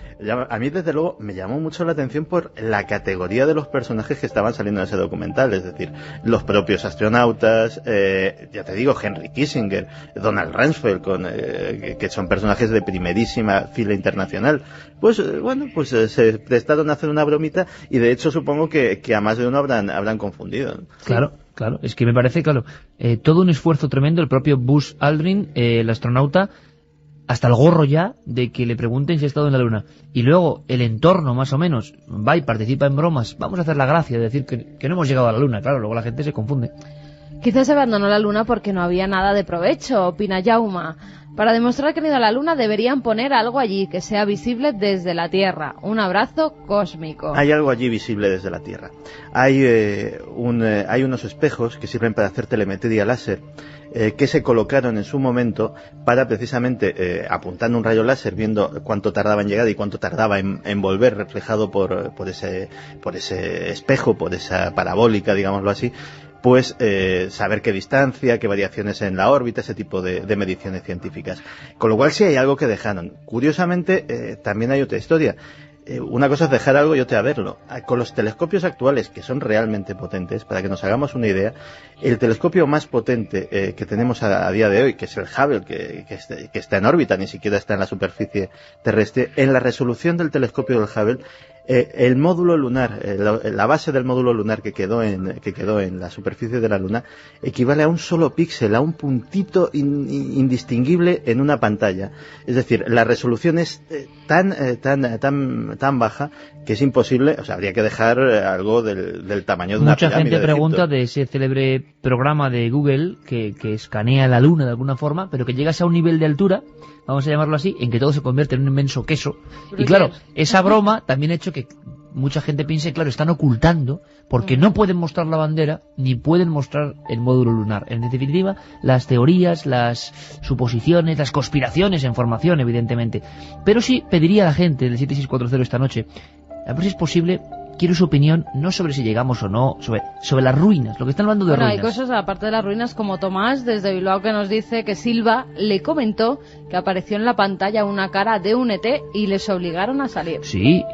A mí, desde luego, me llamó mucho la atención por la categoría de los personajes que estaban saliendo en ese documental. Es decir, los propios astronautas, ya te digo, Henry Kissinger, Donald Rumsfeld, que son personajes de primerísima fila internacional. Pues, pues se prestaron a hacer una bromita y, de hecho, supongo que a más de uno habrán confundido. Claro. Claro, es que me parece, todo un esfuerzo tremendo. El propio Buzz Aldrin, el astronauta, hasta el gorro ya de que le pregunten si ha estado en la Luna. Y luego el entorno, más o menos, va y participa en bromas. Vamos a hacer la gracia de decir que no hemos llegado a la Luna. Claro, luego la gente se confunde. Quizás se abandonó la Luna porque no había nada de provecho, opina Jauma. Para demostrar que han ido a la Luna deberían poner algo allí que sea visible desde la Tierra. Un abrazo cósmico. Hay algo allí visible desde la Tierra. Hay unos espejos que sirven para hacer telemetría láser, que se colocaron en su momento para precisamente, apuntando un rayo láser, viendo cuánto tardaba en llegar y cuánto tardaba en volver, reflejado por ese espejo, por esa parabólica, digámoslo así, pues saber qué distancia, qué variaciones en la órbita, ese tipo de mediciones científicas. Con lo cual sí hay algo que dejaron. Curiosamente, también hay otra historia. Una cosa es dejar algo y otra verlo. Con los telescopios actuales, que son realmente potentes, para que nos hagamos una idea, el telescopio más potente que tenemos a día de hoy, que es el Hubble, que está en órbita, ni siquiera está en la superficie terrestre, en la resolución del telescopio del Hubble, el módulo lunar, la base del módulo lunar que quedó en la superficie de la Luna, equivale a un solo píxel, a un puntito indistinguible en una pantalla. Es decir, la resolución es tan baja que es imposible, o sea, habría que dejar algo del tamaño de una pirámide. Mucha gente pregunta de ese célebre programa de Google que escanea la Luna de alguna forma, pero que llegas a un nivel de altura, vamos a llamarlo así, en que todo se convierte en un inmenso queso. Y claro, esa broma también ha hecho que mucha gente piense, claro, están ocultando, porque no pueden mostrar la bandera, ni pueden mostrar el módulo lunar. En definitiva, las teorías, las suposiciones, las conspiraciones en formación, evidentemente. Pero sí pediría a la gente del 7640 esta noche, a ver si es posible, quiero su opinión, no sobre si llegamos o no, sobre las ruinas, lo que están hablando de ruinas. Hay cosas aparte de las ruinas, como Tomás desde Bilbao, que nos dice que Silva le comentó que apareció en la pantalla una cara de un ET y les obligaron a salir. Sí,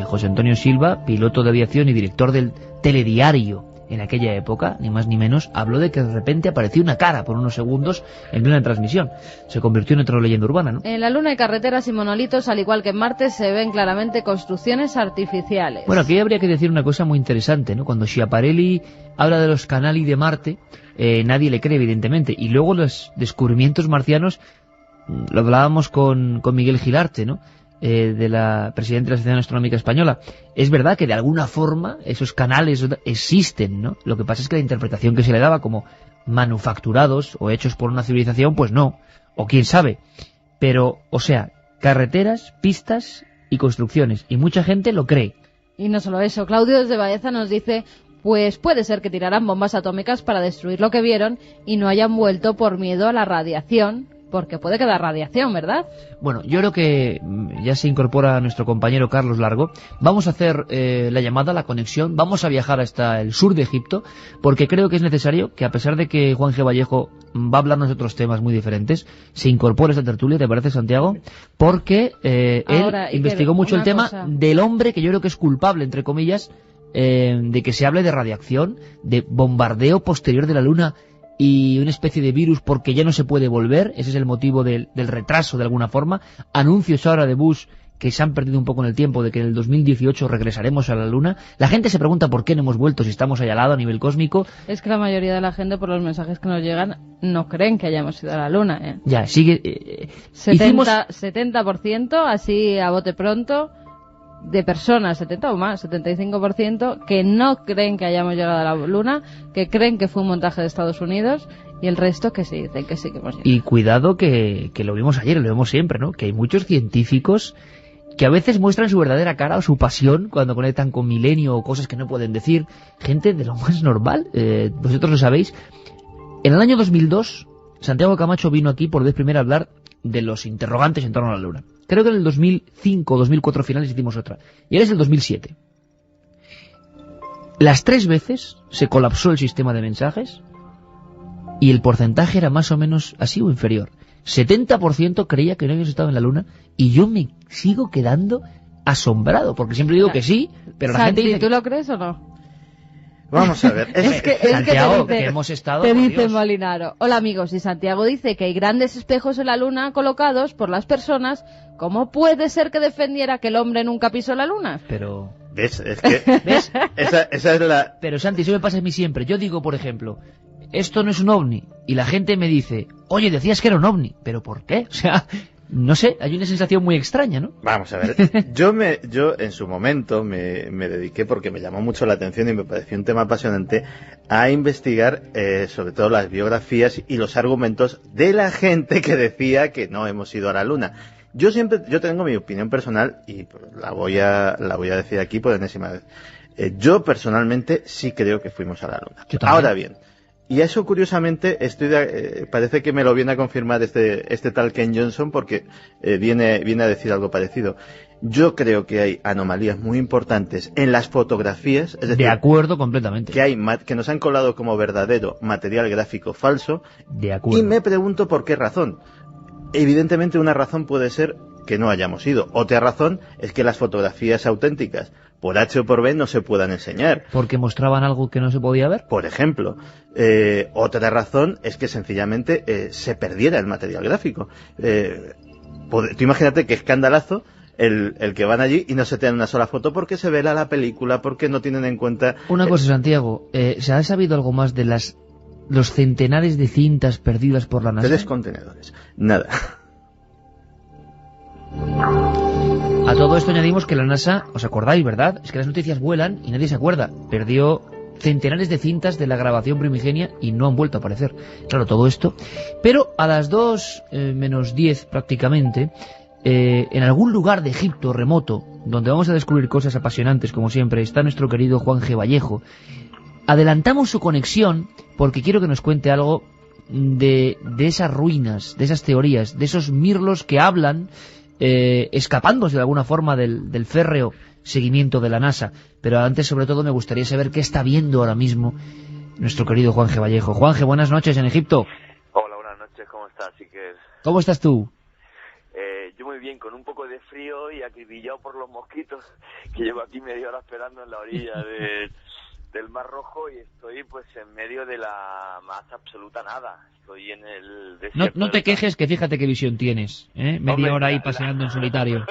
José Antonio Silva, piloto de aviación y director del telediario en aquella época, ni más ni menos, habló de que de repente apareció una cara por unos segundos en plena transmisión. Se convirtió en otra leyenda urbana, ¿no? En la Luna hay carreteras y monolitos, al igual que en Marte se ven claramente construcciones artificiales. Bueno, aquí habría que decir una cosa muy interesante, ¿no? Cuando Schiaparelli habla de los canali de Marte, nadie le cree, evidentemente. Y luego los descubrimientos marcianos, lo hablábamos con Miguel Gilarte, ¿no? De la presidenta de la Asociación Astronómica Española. Es verdad que de alguna forma esos canales existen, ¿no? Lo que pasa es que la interpretación que se le daba como manufacturados o hechos por una civilización, pues no, o quién sabe. Pero, o sea, carreteras, pistas y construcciones, y mucha gente lo cree. Y no solo eso, Claudio desde Baeza nos dice, pues puede ser que tiraran bombas atómicas para destruir lo que vieron y no hayan vuelto por miedo a la radiación, porque puede quedar radiación, ¿verdad? Bueno, yo creo que ya se incorpora nuestro compañero Carlos Largo. Vamos a hacer la llamada, la conexión, vamos a viajar hasta el sur de Egipto, porque creo que es necesario que, a pesar de que Juan G. Vallejo va a hablarnos de otros temas muy diferentes, se incorpore a esta tertulia, ¿te parece, Santiago? Porque él investigó mucho el tema del hombre, que yo creo que es culpable, entre comillas, de que se hable de radiación, de bombardeo posterior de la Luna y una especie de virus porque ya no se puede volver. Ese es el motivo del retraso, de alguna forma. Anuncios ahora de Bush que se han perdido un poco en el tiempo, de que en el 2018 regresaremos a la Luna. La gente se pregunta por qué no hemos vuelto si estamos allá al lado a nivel cósmico. Es que la mayoría de la gente, por los mensajes que nos llegan, no creen que hayamos ido a la Luna, ¿eh? Ya, sigue... 70%, así a bote pronto, de personas, 70 o más, 75%, que no creen que hayamos llegado a la Luna, que creen que fue un montaje de Estados Unidos, y el resto que sí, dicen que sí que hemos llegado. Y cuidado que lo vimos ayer, lo vemos siempre, ¿no? Que hay muchos científicos que a veces muestran su verdadera cara o su pasión cuando conectan con Milenio o cosas que no pueden decir. Gente de lo más normal, vosotros lo sabéis. En el año 2002, Santiago Camacho vino aquí por vez primera a hablar de los interrogantes en torno a la Luna. Creo que en el 2005 o 2004 finales hicimos otra. Y ahora es el 2007. Las 3 veces se colapsó el sistema de mensajes y el porcentaje era más o menos así o inferior. 70% creía que no habíamos estado en la Luna y yo me sigo quedando asombrado, porque siempre digo que sí, pero la Santi, gente dice ¿tú lo crees o no? Vamos a ver. Santiago, te dice, que hemos estado... te por dice Dios. Molinaro. Hola amigos, y Santiago dice que hay grandes espejos en la Luna colocados por las personas. ¿Cómo puede ser que defendiera que el hombre nunca pisó la Luna? Pero... ¿Ves? Es que ¿Ves? esa es la... Pero Santi, eso me pasa a mí siempre. Yo digo, por ejemplo, esto no es un ovni, y la gente me dice, oye, decías que era un ovni, ¿pero por qué? O sea, no sé, hay una sensación muy extraña, ¿no? Vamos a ver, yo en su momento me dediqué, porque me llamó mucho la atención y me pareció un tema apasionante, a investigar sobre todo las biografías y los argumentos de la gente que decía que no hemos ido a la Luna. Yo tengo mi opinión personal y la voy a decir aquí por enésima vez. Yo personalmente sí creo que fuimos a la Luna. Ahora bien, y eso curiosamente parece que me lo viene a confirmar este tal Ken Johnson, porque viene a decir algo parecido. Yo creo que hay anomalías muy importantes en las fotografías, es decir, de acuerdo completamente. Que nos han colado como verdadero material gráfico falso. De acuerdo. Y me pregunto por qué razón. Evidentemente una razón puede ser que no hayamos ido. Otra razón es que las fotografías auténticas, por H o por B, no se puedan enseñar. ¿Porque mostraban algo que no se podía ver? Por ejemplo. Otra razón es que sencillamente se perdiera el material gráfico. Tú imagínate qué escandalazo el que van allí y no se te dan una sola foto porque se vela la película, porque no tienen en cuenta... Una cosa, Santiago, ¿se ha sabido algo más de los centenares de cintas perdidas por la NASA? 3 contenedores. Nada. A todo esto añadimos que la NASA, ¿os acordáis, verdad? Es que las noticias vuelan y nadie se acuerda. Perdió centenares de cintas de la grabación primigenia y no han vuelto a aparecer. Claro, todo esto. Pero a las 2 menos 10 prácticamente, en algún lugar de Egipto remoto, donde vamos a descubrir cosas apasionantes como siempre, está nuestro querido Juan G. Vallejo. Adelantamos su conexión porque quiero que nos cuente algo de esas ruinas, de esas teorías, de esos mirlos que hablan, escapándose de alguna forma del férreo seguimiento de la NASA. Pero antes, sobre todo, me gustaría saber qué está viendo ahora mismo nuestro querido Juan G. Vallejo. Juan G., buenas noches en Egipto. Hola, buenas noches, ¿cómo estás, Iker? ¿Cómo estás tú? Yo muy bien, con un poco de frío y acribillado por los mosquitos, que llevo aquí media hora esperando en la orilla del Mar Rojo y estoy pues en medio de la más absoluta nada. Estoy en el desierto. No te quejes, que fíjate qué visión tienes, ¿eh? Media hora ahí paseando en solitario.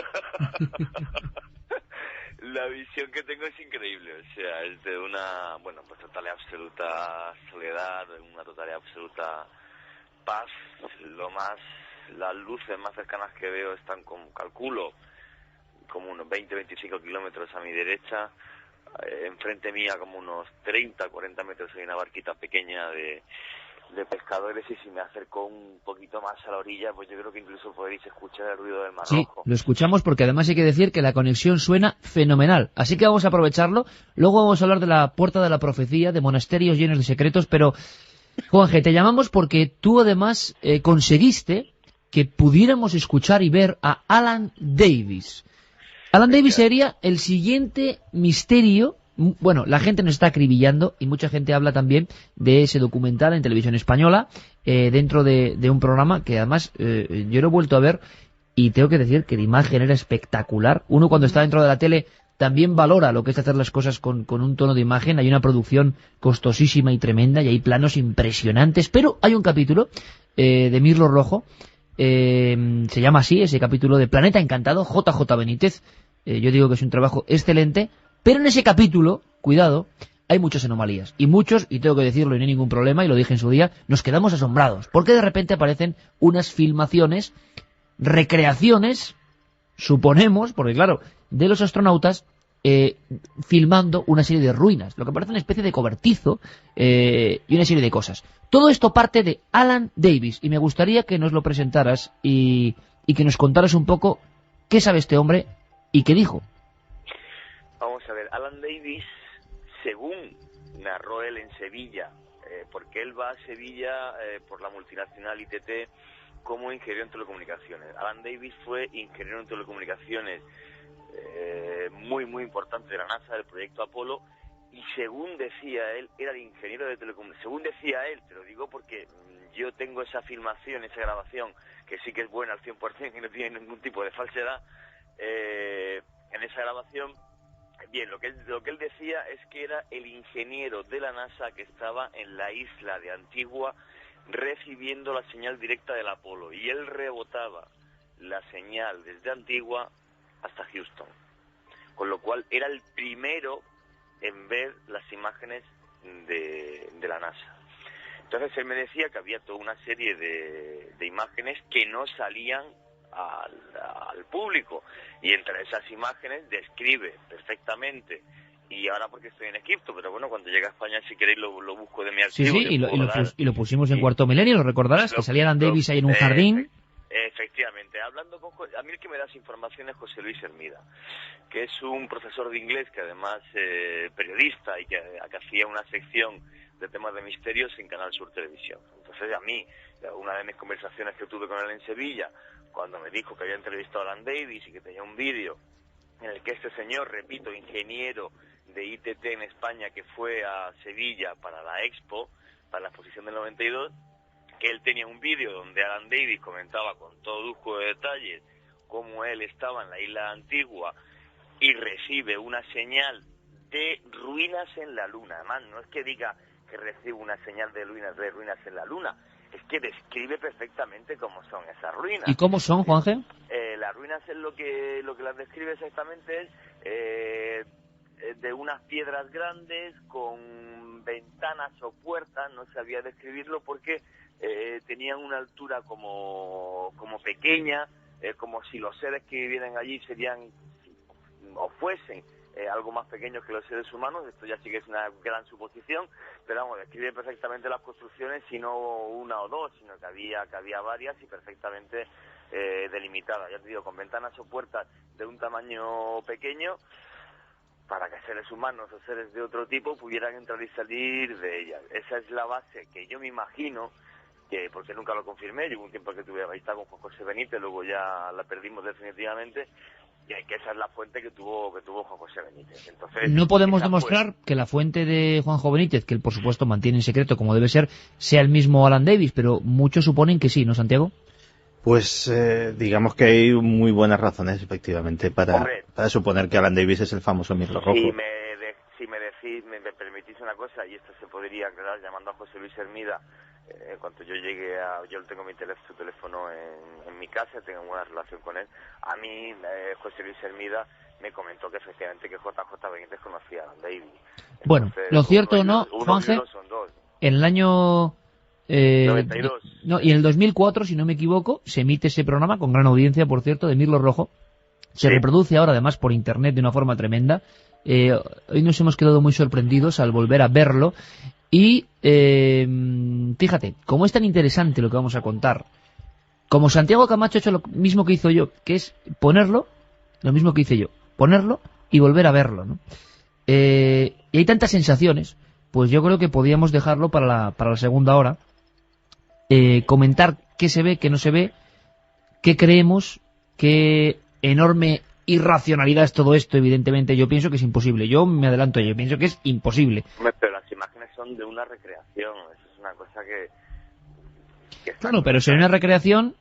La visión que tengo es increíble, o sea, es de una, bueno, pues total y absoluta soledad, una total y absoluta paz. Las luces más cercanas que veo están, calculo, como unos 20-25 kilómetros a mi derecha. Enfrente mía, como unos 30-40 metros, hay una barquita pequeña de pescadores, y si me acerco un poquito más a la orilla, pues yo creo que incluso podréis escuchar el ruido del Mar Rojo. Sí, lo escuchamos, porque además hay que decir que la conexión suena fenomenal, así que vamos a aprovecharlo. Luego vamos a hablar de la Puerta de la Profecía, de monasterios llenos de secretos, pero Juanje, te llamamos porque tú además conseguiste que pudiéramos escuchar y ver a Alan Davis. Alan Davis sería el siguiente misterio. Bueno, la gente nos está acribillando y mucha gente habla también de ese documental en televisión española, dentro de un programa que además yo lo he vuelto a ver y tengo que decir que la imagen era espectacular. Uno, cuando está dentro de la tele, también valora lo que es hacer las cosas con un tono de imagen. Hay una producción costosísima y tremenda y hay planos impresionantes, pero hay un capítulo de Mirlo Rojo, se llama así, ese capítulo de Planeta Encantado, JJ Benítez. Yo digo que es un trabajo excelente, pero en ese capítulo, cuidado, hay muchas anomalías. Y muchos, y tengo que decirlo y no hay ningún problema, y lo dije en su día, nos quedamos asombrados, porque de repente aparecen unas filmaciones, recreaciones, suponemos, porque claro, de los astronautas filmando una serie de ruinas, lo que parece una especie de cobertizo, y una serie de cosas. Todo esto parte de Alan Davis, y me gustaría que nos lo presentaras y que nos contaras un poco qué sabe este hombre y qué dijo. Vamos a ver, Alan Davis, según narró él en Sevilla, porque él va a Sevilla por la multinacional ITT como ingeniero en telecomunicaciones. Alan Davis fue ingeniero en telecomunicaciones muy muy importante de la NASA, del proyecto Apolo, y según decía él, era el ingeniero de telecomunicaciones. Según decía él, te lo digo porque yo tengo esa filmación, esa grabación, que sí que es buena al 100% y no tiene ningún tipo de falsedad. En esa grabación, bien, lo que él decía es que era el ingeniero de la NASA que estaba en la isla de Antigua recibiendo la señal directa del Apolo, y él rebotaba la señal desde Antigua hasta Houston, con lo cual era el primero en ver las imágenes de la NASA. Entonces él me decía que había toda una serie de imágenes que no salían al público, y entre esas imágenes describe perfectamente, y ahora porque estoy en Egipto, pero bueno, cuando llegue a España, si queréis, lo busco de mi archivo. Sí, y lo pusimos en Cuarto Milenio, lo recordarás, que salía Dan Davis ahí en un jardín. Efectivamente, hablando a mí el que me da esa información es José Luis Hermida, que es un profesor de inglés, que además periodista, y que hacía una sección de temas de misterios en Canal Sur Televisión. Entonces, a mí, una de mis conversaciones que tuve con él en Sevilla, cuando me dijo que había entrevistado a Dan Davis y que tenía un vídeo en el que este señor, repito, ingeniero de ITT en España, que fue a Sevilla para la Expo, para la exposición del 92, que él tenía un vídeo donde Alan Davis comentaba con todo lujo de detalles cómo él estaba en la isla Antigua y recibe una señal de ruinas en la Luna. Además, no es que diga que recibe una señal de ruinas en la Luna, es que describe perfectamente cómo son esas ruinas. ¿Y cómo son, Juanje? Las ruinas es lo que las describe exactamente es de unas piedras grandes con ventanas o puertas, no sabía describirlo porque tenían una altura como pequeña, como si los seres que vivieran allí serían o fuesen algo más pequeños que los seres humanos. Esto ya sí que es una gran suposición, pero vamos, describe perfectamente las construcciones, y no una o dos, sino que había varias y perfectamente delimitadas, ya te digo, con ventanas o puertas de un tamaño pequeño, para que seres humanos o seres de otro tipo pudieran entrar y salir de ellas. Esa es la base que yo me imagino, que porque nunca lo confirmé, llevo un tiempo que tuve amistad con Juan José Benítez, luego ya la perdimos definitivamente, y que esa es la fuente que tuvo Juan José Benítez. Entonces, no podemos demostrar que la fuente de Juanjo Benítez, que él por supuesto mantiene en secreto como debe ser, sea el mismo Alan Davis, pero muchos suponen que sí, ¿no, Santiago? Pues digamos que hay muy buenas razones, efectivamente, para suponer que Alan Davis es el famoso Mirlo Rojo. Si me permitís una cosa, y esto se podría aclarar llamando a José Luis Hermida, en cuanto yo llegue yo tengo su teléfono en mi casa, tengo una relación con él. A mí, José Luis Hermida me comentó que efectivamente que JJ Benítez conocía a Alan Davis. Entonces, bueno, lo cierto o no, Juanje, en el año 92. Y en el 2004, si no me equivoco, se emite ese programa, con gran audiencia, por cierto, de Mirlo Rojo. Se reproduce ahora, además, por internet de una forma tremenda. Hoy nos hemos quedado muy sorprendidos al volver a verlo. Y fíjate, como es tan interesante lo que vamos a contar, como Santiago Camacho ha hecho lo mismo que hizo yo, que es ponerlo, lo mismo que hice yo, ponerlo y volver a verlo, ¿no? Y hay tantas sensaciones, pues yo creo que podíamos dejarlo para la segunda hora, comentar qué se ve, qué no se ve, qué creemos, qué enorme irracionalidad es todo esto. Evidentemente yo pienso que es imposible, yo me adelanto, yo pienso que es imposible. Pero las imágenes son de una recreación, eso es una cosa que claro, pero sería una recreación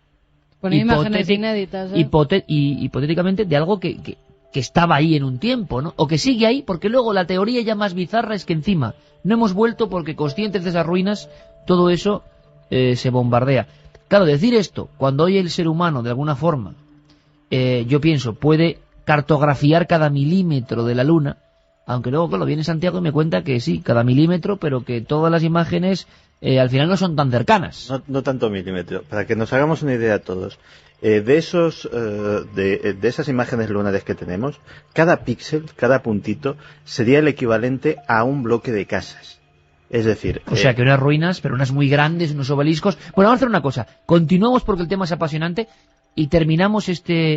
imágenes inéditas, hipotéticamente de algo que estaba ahí en un tiempo, ¿no? O que sigue ahí, porque luego la teoría ya más bizarra es que encima no hemos vuelto porque, conscientes de esas ruinas, todo eso se bombardea. Claro, decir esto cuando hoy el ser humano, de alguna forma, yo pienso, puede cartografiar cada milímetro de la Luna, aunque luego, claro, viene Santiago y me cuenta que sí, cada milímetro, pero que todas las imágenes al final no son tan cercanas. No tanto milímetro, para que nos hagamos una idea todos. De esas imágenes lunares que tenemos, cada píxel, cada puntito, sería el equivalente a un bloque de casas. Es decir... O sea, que unas ruinas, pero unas muy grandes, unos obeliscos... Bueno, vamos a hacer una cosa. Continuamos porque el tema es apasionante y terminamos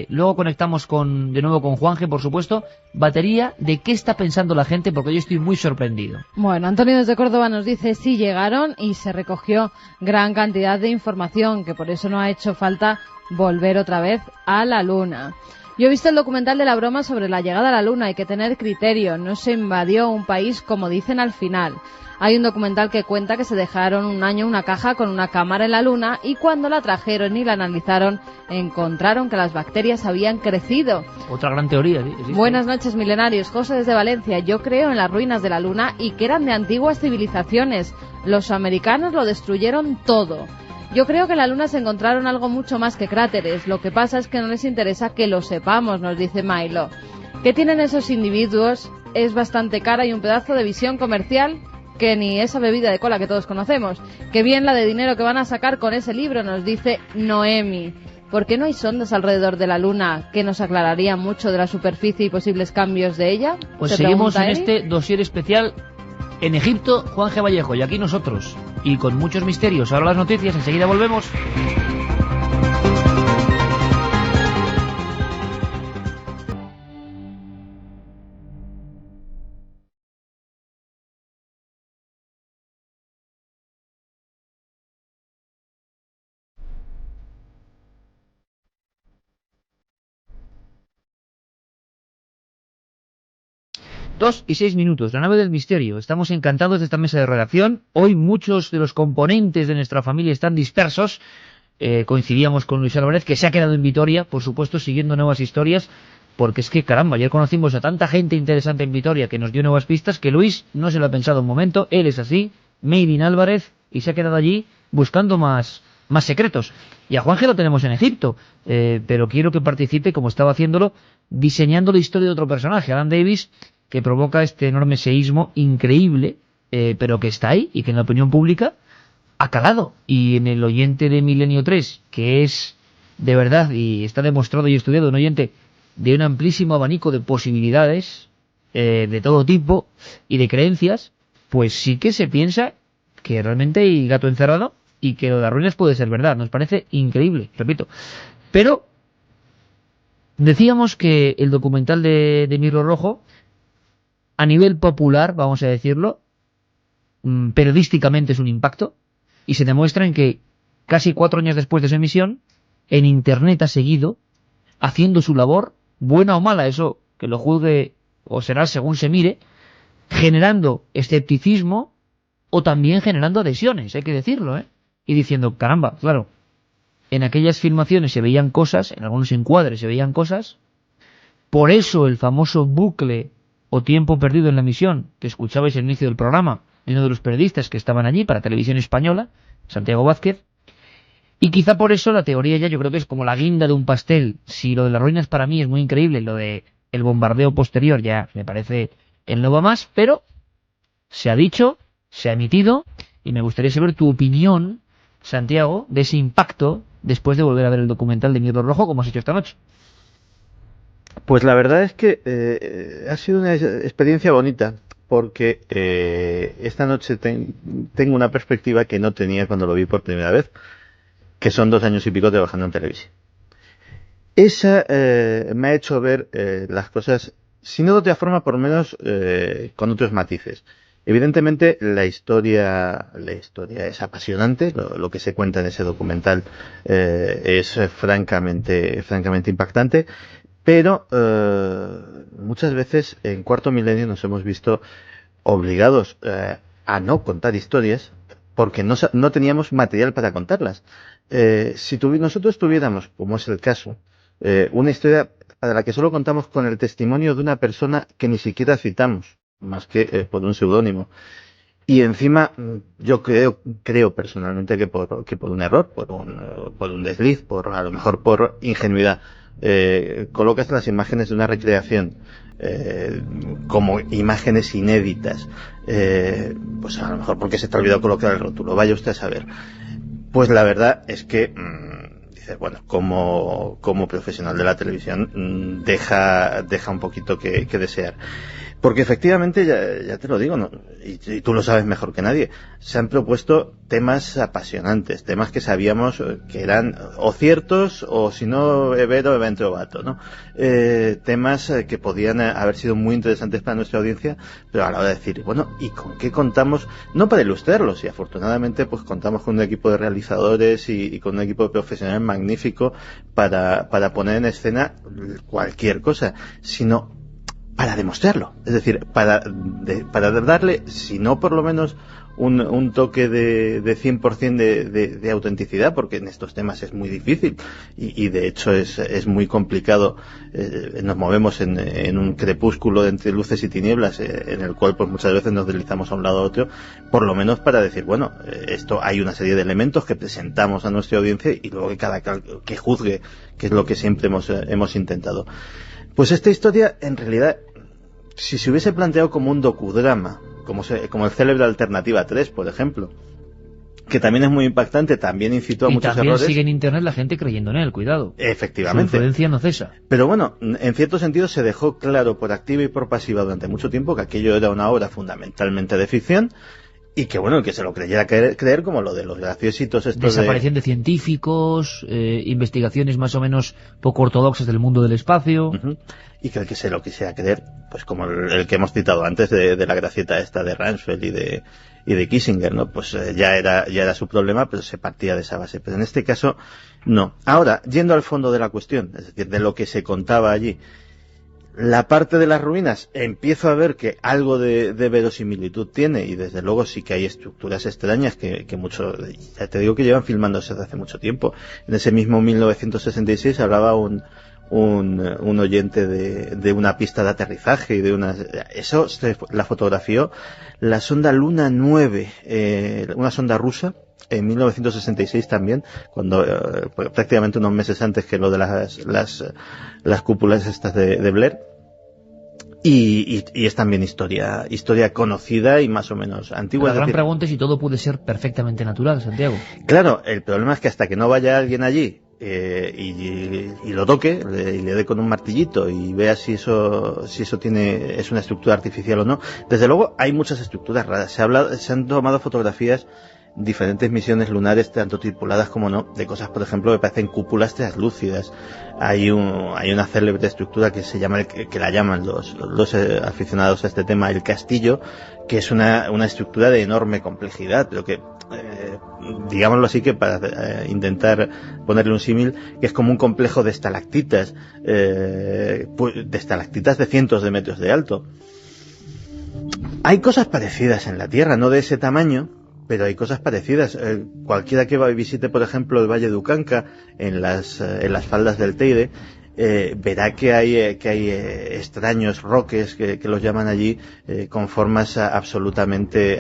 luego conectamos de nuevo con Juanje, por supuesto. Batería, ¿de qué está pensando la gente? Porque yo estoy muy sorprendido. Bueno, Antonio desde Córdoba nos dice sí llegaron y se recogió gran cantidad de información, que por eso no ha hecho falta volver otra vez a la Luna. Yo he visto el documental de la broma sobre la llegada a la Luna. Hay que tener criterio, no se invadió un país como dicen al final. Hay un documental que cuenta que se dejaron un año una caja con una cámara en la Luna y cuando la trajeron y la analizaron encontraron que las bacterias habían crecido. Otra gran teoría. ¿Sí? Buenas noches, milenarios. José desde Valencia. Yo creo en las ruinas de la Luna y que eran de antiguas civilizaciones. Los americanos lo destruyeron todo. Yo creo que en la Luna se encontraron algo mucho más que cráteres. Lo que pasa es que no les interesa que lo sepamos, nos dice Milo. ¿Qué tienen esos individuos? Es bastante cara y un pedazo de visión comercial que ni esa bebida de cola que todos conocemos. Qué bien la de dinero que van a sacar con ese libro, nos dice Noemi. ¿Por qué no hay sondas alrededor de la Luna que nos aclararían mucho de la superficie y posibles cambios de ella? Pues seguimos en este dossier especial en Egipto, Juan G. Vallejo, y aquí nosotros. Y con muchos misterios. Ahora las noticias, enseguida volvemos. Dos y 6 minutos, la nave del misterio. Estamos encantados de esta mesa de redacción. Hoy muchos de los componentes de nuestra familia están dispersos. Coincidíamos con Luis Álvarez, que se ha quedado en Vitoria, por supuesto, siguiendo nuevas historias. Porque es que, caramba, ayer conocimos a tanta gente interesante en Vitoria que nos dio nuevas pistas, que Luis no se lo ha pensado un momento. Él es así, Made in Álvarez, y se ha quedado allí buscando más secretos. Y a Juanje lo tenemos en Egipto, pero quiero que participe, como estaba haciéndolo, diseñando la historia de otro personaje, Alan Davis, que provoca este enorme seísmo increíble, pero que está ahí y que en la opinión pública ha calado. Y en el oyente de Milenio 3, que es de verdad, y está demostrado y estudiado, un oyente de un amplísimo abanico de posibilidades, de todo tipo y de creencias, pues sí que se piensa que realmente hay gato encerrado y que lo de las ruinas puede ser verdad. Nos parece increíble, repito. Pero decíamos que el documental de Mirlo Rojo, a nivel popular, vamos a decirlo, periodísticamente es un impacto, y se demuestra en que casi 4 años después de su emisión, en Internet ha seguido haciendo su labor, buena o mala, eso que lo juzgue o será según se mire, generando escepticismo o también generando adhesiones, hay que decirlo, y diciendo, caramba, claro, en aquellas filmaciones se veían cosas, en algunos encuadres se veían cosas, por eso el famoso bucle o tiempo perdido en la emisión que escuchabais al inicio del programa de uno de los periodistas que estaban allí para Televisión Española, Santiago Vázquez, y quizá por eso la teoría ya yo creo que es como la guinda de un pastel. Si lo de las ruinas para mí es muy increíble, lo de el bombardeo posterior ya me parece el no va más, pero se ha dicho, se ha emitido, y me gustaría saber tu opinión, Santiago, de ese impacto después de volver a ver el documental de Mirlo Rojo, como has hecho esta noche. Pues la verdad es que ha sido una experiencia bonita, porque esta noche tengo una perspectiva que no tenía cuando lo vi por primera vez, que son 2 años y pico trabajando en televisión. Esa me ha hecho ver las cosas, si no de otra forma, por lo menos con otros matices. Evidentemente la historia es apasionante, lo que se cuenta en ese documental es francamente impactante, pero muchas veces en Cuarto Milenio nos hemos visto obligados a no contar historias porque no teníamos material para contarlas. Si nosotros tuviéramos, como es el caso, una historia para la que solo contamos con el testimonio de una persona que ni siquiera citamos, más que por un seudónimo, y encima yo creo personalmente que por un error, por un desliz, a lo mejor por ingenuidad, colocas las imágenes de una recreación como imágenes inéditas, pues a lo mejor porque se te ha olvidado colocar el rótulo, vaya usted a saber. Pues la verdad es que dices, bueno, como profesional de la televisión deja un poquito que desear. Porque efectivamente, ya te lo digo, ¿no? y tú lo sabes mejor que nadie, se han propuesto temas apasionantes, temas que sabíamos que eran o ciertos o si no Evero, Evento Vato, ¿no? Temas que podían haber sido muy interesantes para nuestra audiencia, pero a la hora de decir, bueno, ¿y con qué contamos? No para ilustrarlos, y afortunadamente pues contamos con un equipo de realizadores y con un equipo de profesionales magnífico para poner en escena cualquier cosa, sino para demostrarlo, es decir, para darle, si no por lo menos un toque de 100% de autenticidad, porque en estos temas es muy difícil y de hecho es muy complicado. Nos movemos en un crepúsculo entre luces y tinieblas, en el cual pues muchas veces nos deslizamos a un lado a otro, por lo menos para decir, bueno, esto hay una serie de elementos que presentamos a nuestra audiencia y luego que cada que juzgue, que es lo que siempre hemos intentado. Pues esta historia, en realidad, si se hubiese planteado como un docudrama, como el célebre Alternativa 3, por ejemplo, que también es muy impactante, también incitó a muchos errores. Y también sigue en Internet la gente creyendo en él, cuidado. Efectivamente. Su influencia no cesa. Pero bueno, en cierto sentido se dejó claro por activa y por pasiva durante mucho tiempo que aquello era una obra fundamentalmente de ficción, y que bueno, el que se lo creyera creer como lo de los graciositos estos desaparición de científicos, investigaciones más o menos poco ortodoxas del mundo del espacio. Y que el que se lo quisiera creer, pues como el que hemos citado antes de la gracieta esta de Rumsfeld y de Kissinger, ¿no? Pues ya era su problema, pero se partía de esa base. Pero en este caso, no. Ahora, yendo al fondo de la cuestión, es decir, de lo que se contaba allí, la parte de las ruinas, empiezo a ver que algo de verosimilitud tiene, y desde luego sí que hay estructuras extrañas que mucho, ya te digo que llevan filmándose desde hace mucho tiempo. En ese mismo 1966 hablaba un oyente de una pista de aterrizaje y eso la fotografió la sonda Luna 9, una sonda rusa, en 1966 también, cuando prácticamente unos meses antes que lo de las cúpulas estas de Blair, y es también historia conocida y más o menos antigua. La gran pregunta es si todo puede ser perfectamente natural, Santiago. Claro, el problema es que hasta que no vaya alguien allí y lo toque y le dé con un martillito y vea si eso es una estructura artificial o no. Desde luego hay muchas estructuras raras. Se han tomado fotografías, diferentes misiones lunares, tanto tripuladas como no, de cosas, por ejemplo, que parecen cúpulas translúcidas. Hay una célebre estructura que se llama, que la llaman los aficionados a este tema, el castillo, que es una estructura de enorme complejidad, pero que digámoslo así, que para intentar ponerle un símil, que es como un complejo de estalactitas, de estalactitas de cientos de metros de alto. Hay cosas parecidas en la Tierra, no de ese tamaño, pero hay cosas parecidas. Cualquiera que visite, por ejemplo, el Valle de Ucanca, en las faldas del Teide, verá que hay extraños roques que los llaman allí, con formas absolutamente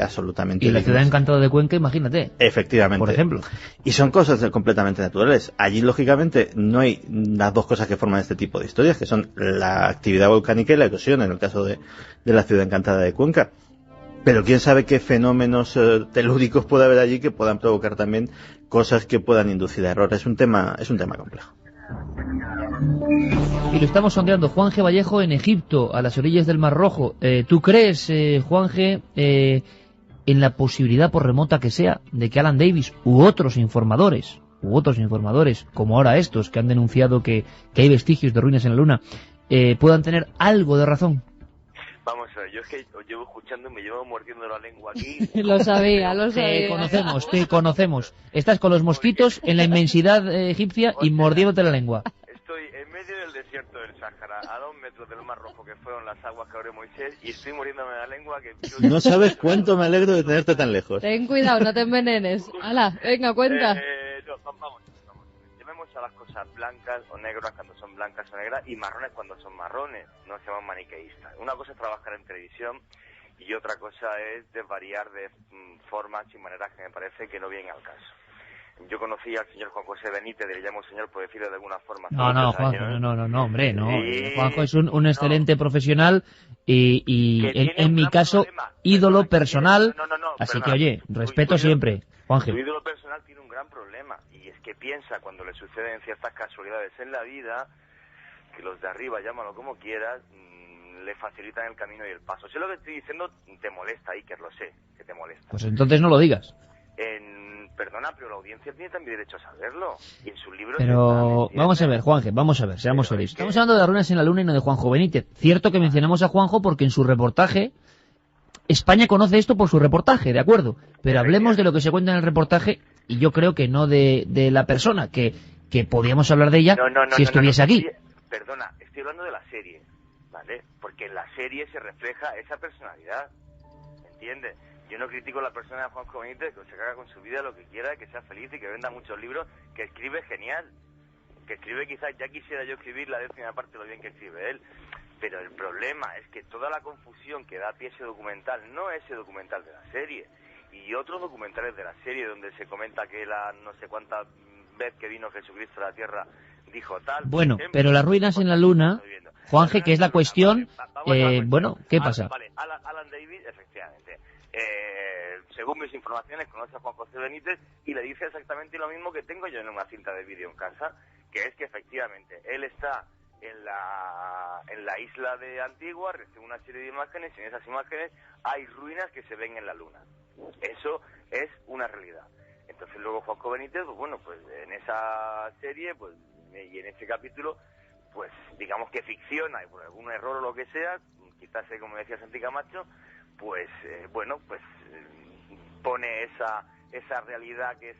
y la ciudad encantada de Cuenca, imagínate. Efectivamente. Por ejemplo. Y son cosas completamente naturales. Allí, lógicamente, no hay las dos cosas que forman este tipo de historias, que son la actividad volcánica y la erosión, en el caso de la ciudad encantada de Cuenca. Pero quién sabe qué fenómenos telúricos puede haber allí que puedan provocar también cosas que puedan inducir a error. Es un tema complejo. Y lo estamos sondeando, Juan G. Vallejo, en Egipto, a las orillas del Mar Rojo. ¿Tú crees, Juan G., en la posibilidad, por remota que sea, de que Alan Davis u otros informadores, como ahora estos, que han denunciado que hay vestigios de ruinas en la Luna, puedan tener algo de razón? Vamos a ver, yo es que os llevo escuchando y me llevo mordiendo la lengua aquí. Lo sabía. Te conocemos. Estás con los mosquitos en la inmensidad egipcia y mordiéndote la lengua. Estoy en medio del desierto del Sáhara, a 2 metros del Mar Rojo, que fueron las aguas que abrió Moisés, y estoy mordiéndome la lengua que... No sabes cuánto me alegro de tenerte tan lejos. Ten cuidado, no te envenenes. ¡Hala, venga, cuenta! Vamos. Llamemos a las cosas blancas o negras cuando son blancas o negras y marrones cuando son marrones. No seamos maniqueístas. Una cosa es trabajar en televisión y otra cosa es desvariar de formas y maneras que me parece que no vienen al caso. Yo conocí al señor Juan José Benítez, le llamo señor por decirlo de alguna forma. No, hombre, no. Juanjo es un excelente profesional y en mi caso, ídolo personal. Así que, oye, respeto siempre, Juanjo. Su ídolo personal tiene un gran problema, y es que piensa, cuando le suceden ciertas casualidades en la vida, que los de arriba, llámalo como quieras, le facilitan el camino y el paso. Si lo que estoy diciendo te molesta, Iker, lo sé, que te molesta. Pues entonces no lo digas. Perdona, pero la audiencia tiene también derecho a saberlo. Y en sus libros... Pero vamos a ver, Juanje, vamos a ver, seamos serios. Estamos hablando de las ruinas en la luna y no de Juanjo Benítez. Cierto que mencionamos a Juanjo porque en su reportaje... España conoce esto por su reportaje, de acuerdo. Pero hablemos de lo que se cuenta en el reportaje y yo creo que no de la persona, que podíamos hablar de ella si estuviese aquí. Perdona, estoy hablando de la serie, ¿vale? Porque en la serie se refleja esa personalidad, ¿entiendes? Yo no critico a la persona de Juanjo Benítez, que se caga con su vida, lo que quiera, que sea feliz y que venda muchos libros, que escribe genial, que escribe quizás, ya quisiera yo escribir la 10ª parte de lo bien que escribe él, pero el problema es que toda la confusión que da pie a ese documental, no ese documental de la serie, y otros documentales de la serie donde se comenta que la no sé cuánta vez que vino Jesucristo a la Tierra dijo tal... Bueno, pero las ruinas en la luna, Juanje, que es la cuestión, bueno, ¿qué pasa? Vale, Alan Davis, efectivamente, según mis informaciones, conoce a Juan José Benítez y le dice exactamente lo mismo que tengo yo en una cinta de vídeo en casa, que es que efectivamente él está en la isla de Antigua, recibe una serie de imágenes y en esas imágenes hay ruinas que se ven en la luna. Eso es una realidad. Entonces luego Juanjo Benítez, pues bueno, pues en esa serie pues y en ese capítulo, pues digamos que ficciona y por algún error o lo que sea, quizás como decía Santi Camacho, pues bueno, pues pone esa realidad que es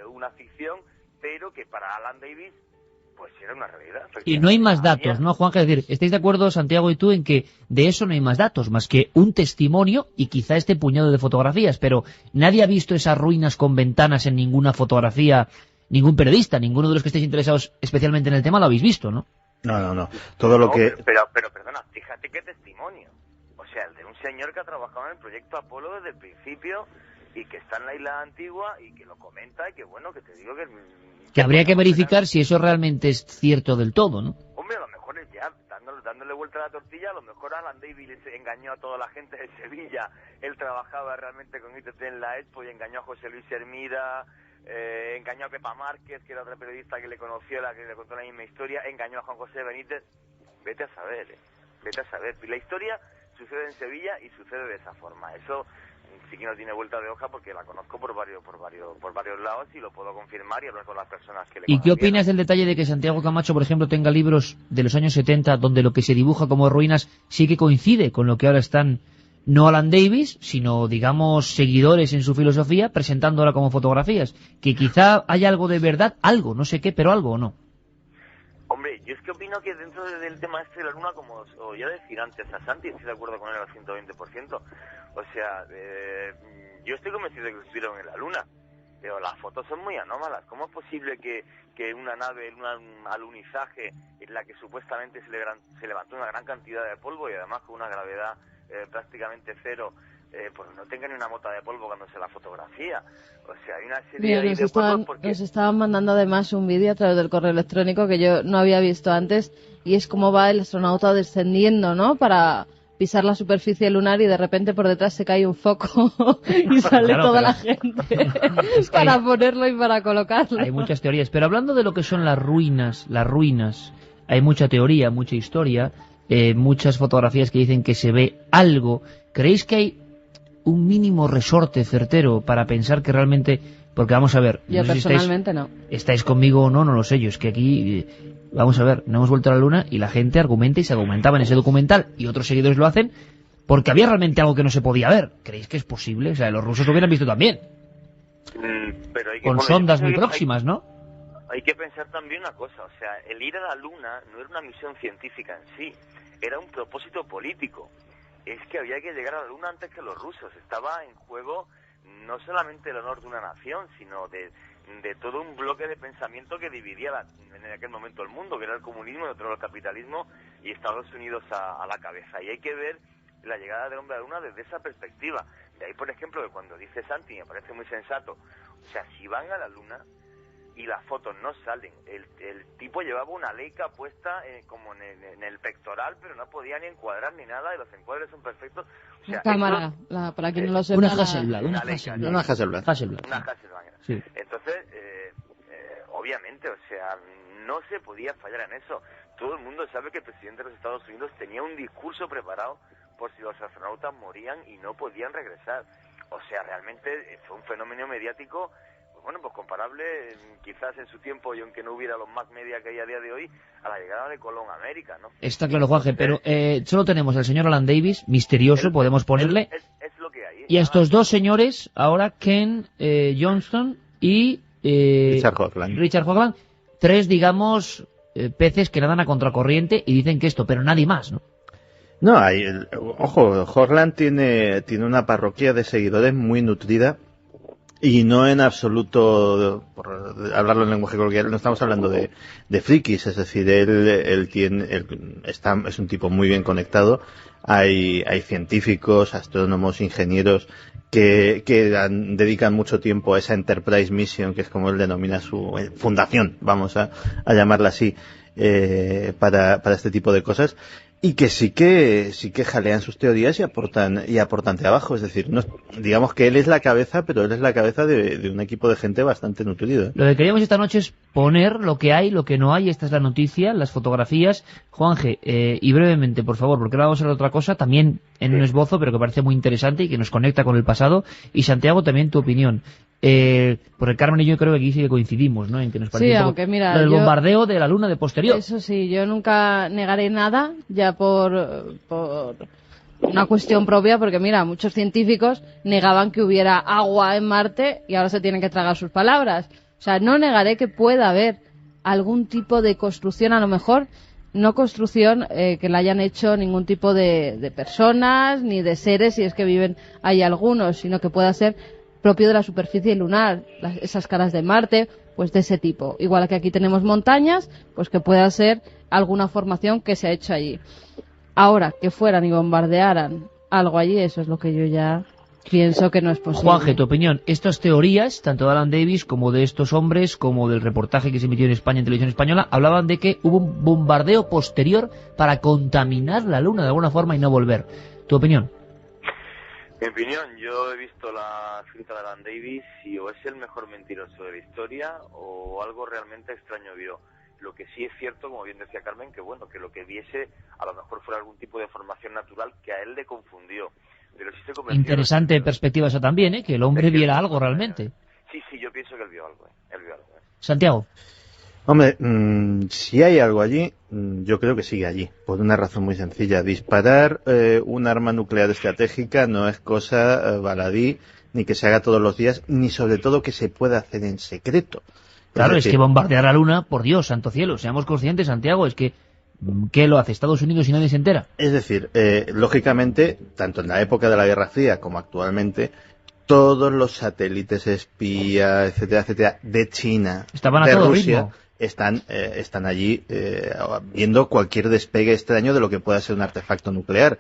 una ficción, pero que para Alan Davis pues era una realidad. Y no hay más datos, ¿no, Juan? Es decir, ¿estáis de acuerdo, Santiago y tú, en que de eso no hay más datos, más que un testimonio y quizá este puñado de fotografías? Pero nadie ha visto esas ruinas con ventanas en ninguna fotografía, ningún periodista, ninguno de los que estéis interesados especialmente en el tema lo habéis visto, ¿no? No. Todo lo que... Pero perdona, fíjate qué testimonio. O sea, el de un señor que ha trabajado en el proyecto Apolo desde el principio y que está en la isla antigua y que lo comenta y que bueno, que te digo que habría que verificar si eso realmente es cierto del todo, ¿no? Hombre, a lo mejor es ya, dándole vuelta a la tortilla, a lo mejor Alan Davis engañó a toda la gente de Sevilla. Él trabajaba realmente con ITT en la Expo y engañó a José Luis Hermida, engañó a Pepa Márquez, que era otra periodista que le conoció, la que le contó la misma historia, engañó a Juan José Benítez. Vete a saber, vete a saber. La historia sucede en Sevilla y sucede de esa forma. Eso sí que no tiene vuelta de hoja porque la conozco por varios lados y lo puedo confirmar y hablar con las personas que le ¿Y qué opinas del detalle de que Santiago Camacho, por ejemplo, tenga libros de los años 70 donde lo que se dibuja como ruinas sí que coincide con lo que ahora están no Alan Davis, sino, digamos, seguidores en su filosofía, presentándola como fotografías? Que quizá haya algo de verdad, algo, no sé qué, pero algo o no. Hombre, yo es que opino que dentro del tema este de la luna, como os voy a decir antes a Santi, estoy de acuerdo con él al 120%. O sea, yo estoy convencido de que estuvieron en la luna, pero las fotos son muy anómalas. ¿Cómo es posible que una nave, en un alunizaje en la que supuestamente se levantó una gran cantidad de polvo y además con una gravedad prácticamente cero, pues no tenga ni una mota de polvo cuando se la fotografía? O sea, hay una serie de fotos porque... Nos estaban mandando además un vídeo a través del correo electrónico que yo no había visto antes, y es como va el astronauta descendiendo, ¿no?, para pisar la superficie lunar y de repente por detrás se cae un foco y sale toda la gente para ponerlo y para colocarlo. Hay muchas teorías, pero hablando de lo que son las ruinas, hay mucha teoría, mucha historia, muchas fotografías que dicen que se ve algo. ¿Creéis que hay un mínimo resorte certero para pensar que realmente... Porque vamos a ver... Yo no sé personalmente si no. ¿Estáis conmigo o no? No lo sé. Yo es que aquí... vamos a ver, no hemos vuelto a la luna y la gente argumenta y se argumentaba en ese documental y otros seguidores lo hacen porque había realmente algo que no se podía ver. ¿Creéis que es posible? O sea, los rusos lo hubieran visto también. Pero hay que, con sondas muy próximas, ¿no? Hay que pensar también una cosa. O sea, el ir a la luna no era una misión científica en sí. Era un propósito político. Es que había que llegar a la luna antes que los rusos. Estaba en juego no solamente el honor de una nación, sino de todo un bloque de pensamiento que dividía en aquel momento el mundo, que era el comunismo y otro el capitalismo, y Estados Unidos a la cabeza. Y hay que ver la llegada del hombre a la luna desde esa perspectiva. De ahí, por ejemplo, que cuando dice Santi, me parece muy sensato, o sea, si van a la luna y las fotos no salen, el tipo llevaba una Leica puesta como en el pectoral, pero no podía ni encuadrar ni nada, y los encuadres son perfectos. O sea, cámara, para quien no lo sepa, una Hasselblad, una Hasselblad. Sí. Entonces, obviamente, o sea, no se podía fallar en eso. todo el mundo sabe que el presidente de los Estados Unidos tenía un discurso preparado por si los astronautas morían y no podían regresar. O sea, realmente fue un fenómeno mediático, pues comparable quizás en su tiempo, y aunque no hubiera los más media que hay a día de hoy, a la llegada de Colón a América, ¿no? Está claro, Juanje, pero solo tenemos al señor Alan Davis, misterioso, podemos ponerle, es lo que hay, y a estos dos señores, ahora Ken Johnston y Richard Hoagland, tres, digamos, peces que nadan a contracorriente y dicen que esto, pero nadie más, ¿no? No, ojo, Hoagland tiene una parroquia de seguidores muy nutrida y no en absoluto, por hablarlo en lenguaje coloquial, no estamos hablando de frikis, es decir, él es un tipo muy bien conectado. Hay científicos, astrónomos, ingenieros que dedican mucho tiempo a esa Enterprise Mission, que es como él denomina su fundación, vamos a llamarla así, para este tipo de cosas. Y que sí que jalean sus teorías y aportan trabajo. Es decir, no, digamos que él es la cabeza, pero él es la cabeza de un equipo de gente bastante nutrido, ¿eh? Lo que queríamos esta noche es poner lo que hay, lo que no hay. Esta es la noticia, las fotografías. Juanje, y brevemente, por favor, porque ahora vamos a ver otra cosa, también en un esbozo, pero que parece muy interesante y que nos conecta con el pasado. Y Santiago, también tu opinión. Porque Carmen y yo creo que aquí sí que coincidimos, ¿no? En que nos parece sí, aunque mira, lo del bombardeo de la Luna de posterior. Eso sí, yo nunca negaré nada, ya por una cuestión propia, porque mira, muchos científicos negaban que hubiera agua en Marte y ahora se tienen que tragar sus palabras. O sea, no negaré que pueda haber algún tipo de construcción, a lo mejor no construcción que la hayan hecho ningún tipo de personas ni de seres, si es que viven ahí algunos, sino que pueda ser propio de la superficie lunar, esas caras de Marte, pues de ese tipo. Igual que aquí tenemos montañas, pues que pueda ser alguna formación que se ha hecho allí. Ahora, que fueran y bombardearan algo allí, eso es lo que yo ya pienso que no es posible. Juanje, tu opinión, estas teorías, tanto de Alan Davis como de estos hombres, como del reportaje que se emitió en España en televisión española, hablaban de que hubo un bombardeo posterior para contaminar la Luna de alguna forma y no volver. ¿Tu opinión? Mi opinión, yo he visto la escrita de Alan Davis y o es el mejor mentiroso de la historia o algo realmente extraño vio. Lo que sí es cierto, como bien decía Carmen, que que lo que viese a lo mejor fuera algún tipo de formación natural que a él le confundió. Pero sí se convenció. Interesante perspectiva esa también, que el hombre viera algo realmente. Sí, yo pienso que él vio algo. Santiago. Hombre, si hay algo allí, yo creo que sigue allí, por una razón muy sencilla. Disparar un arma nuclear estratégica no es cosa baladí, ni que se haga todos los días, ni sobre todo que se pueda hacer en secreto. Claro, es que bombardear la Luna, por Dios, santo cielo, seamos conscientes, Santiago, es que ¿qué lo hace Estados Unidos y nadie se entera? Es decir, lógicamente, tanto en la época de la Guerra Fría como actualmente, todos los satélites espía, etcétera, de China, estaban de a todo Rusia, ritmo. están allí viendo cualquier despegue extraño de lo que pueda ser un artefacto nuclear.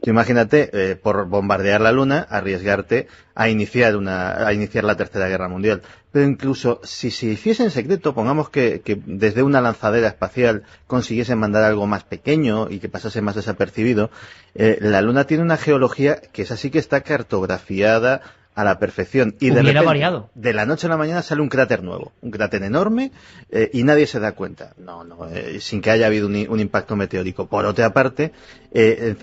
Tú imagínate, por bombardear la Luna, arriesgarte a iniciar la Tercera Guerra Mundial. Pero incluso si se hiciese en secreto, pongamos que desde una lanzadera espacial consiguiesen mandar algo más pequeño y que pasase más desapercibido, la Luna tiene una geología que es así que está cartografiada a la perfección. Y de repente, variado. De la noche a la mañana sale un cráter nuevo, un cráter enorme, y nadie se da cuenta. Sin que haya habido un impacto meteórico. Por otra parte,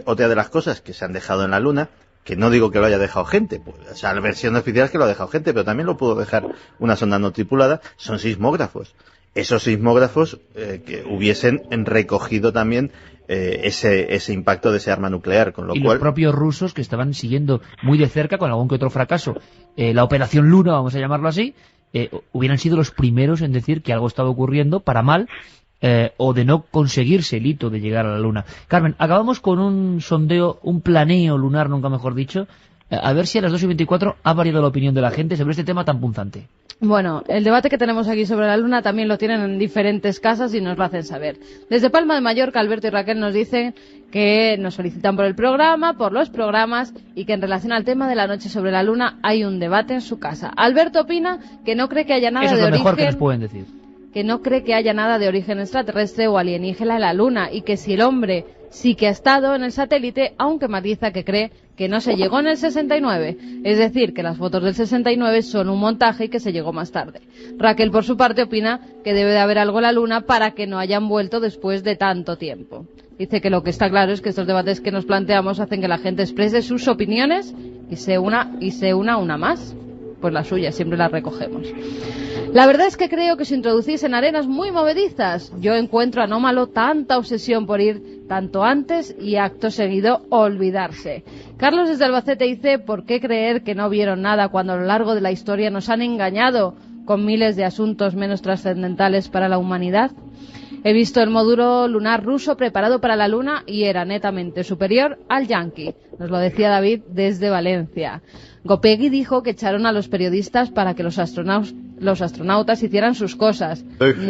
otra de las cosas que se han dejado en la Luna, que no digo que lo haya dejado gente, pues, o sea, la versión oficial es que lo ha dejado gente, pero también lo pudo dejar una sonda no tripulada, son sismógrafos. Esos sismógrafos que hubiesen recogido también ese impacto de ese arma nuclear, con lo cual... los propios rusos, que estaban siguiendo muy de cerca, con algún que otro fracaso, la Operación Luna, vamos a llamarlo así, hubieran sido los primeros en decir que algo estaba ocurriendo para mal, o de no conseguirse el hito de llegar a la Luna. Carmen, acabamos con un sondeo, un planeo lunar, nunca mejor dicho, a ver si a las 2:24 ha variado la opinión de la gente sobre este tema tan punzante. Bueno, el debate que tenemos aquí sobre la Luna también lo tienen en diferentes casas y nos lo hacen saber. Desde Palma de Mallorca, Alberto y Raquel nos dicen que nos solicitan por el programa, por los programas, y que en relación al tema de la noche sobre la Luna hay un debate en su casa. Alberto opina que no cree que haya nada Eso es de lo mejor origen... que nos pueden decir. Que no cree que haya nada de origen extraterrestre o alienígena en la Luna, y que si el hombre sí que ha estado en el satélite, aunque matiza que cree que no se llegó en el 69, es decir, que las fotos del 69 son un montaje y que se llegó más tarde. Raquel, por su parte, opina que debe de haber algo en la Luna para que no hayan vuelto después de tanto tiempo. Dice que lo que está claro es que estos debates que nos planteamos hacen que la gente exprese sus opiniones y se una una más. Pues la suya, siempre la recogemos. La verdad es que creo que os introducís en arenas muy movedizas. Yo encuentro anómalo tanta obsesión por ir tanto antes y acto seguido olvidarse. Carlos desde Albacete dice, ¿por qué creer que no vieron nada cuando a lo largo de la historia nos han engañado con miles de asuntos menos trascendentales para la humanidad? He visto el módulo lunar ruso preparado para la Luna y era netamente superior al yanqui. Nos lo decía David desde Valencia. Gopegui dijo que echaron a los periodistas para que los astronautas hicieran sus cosas.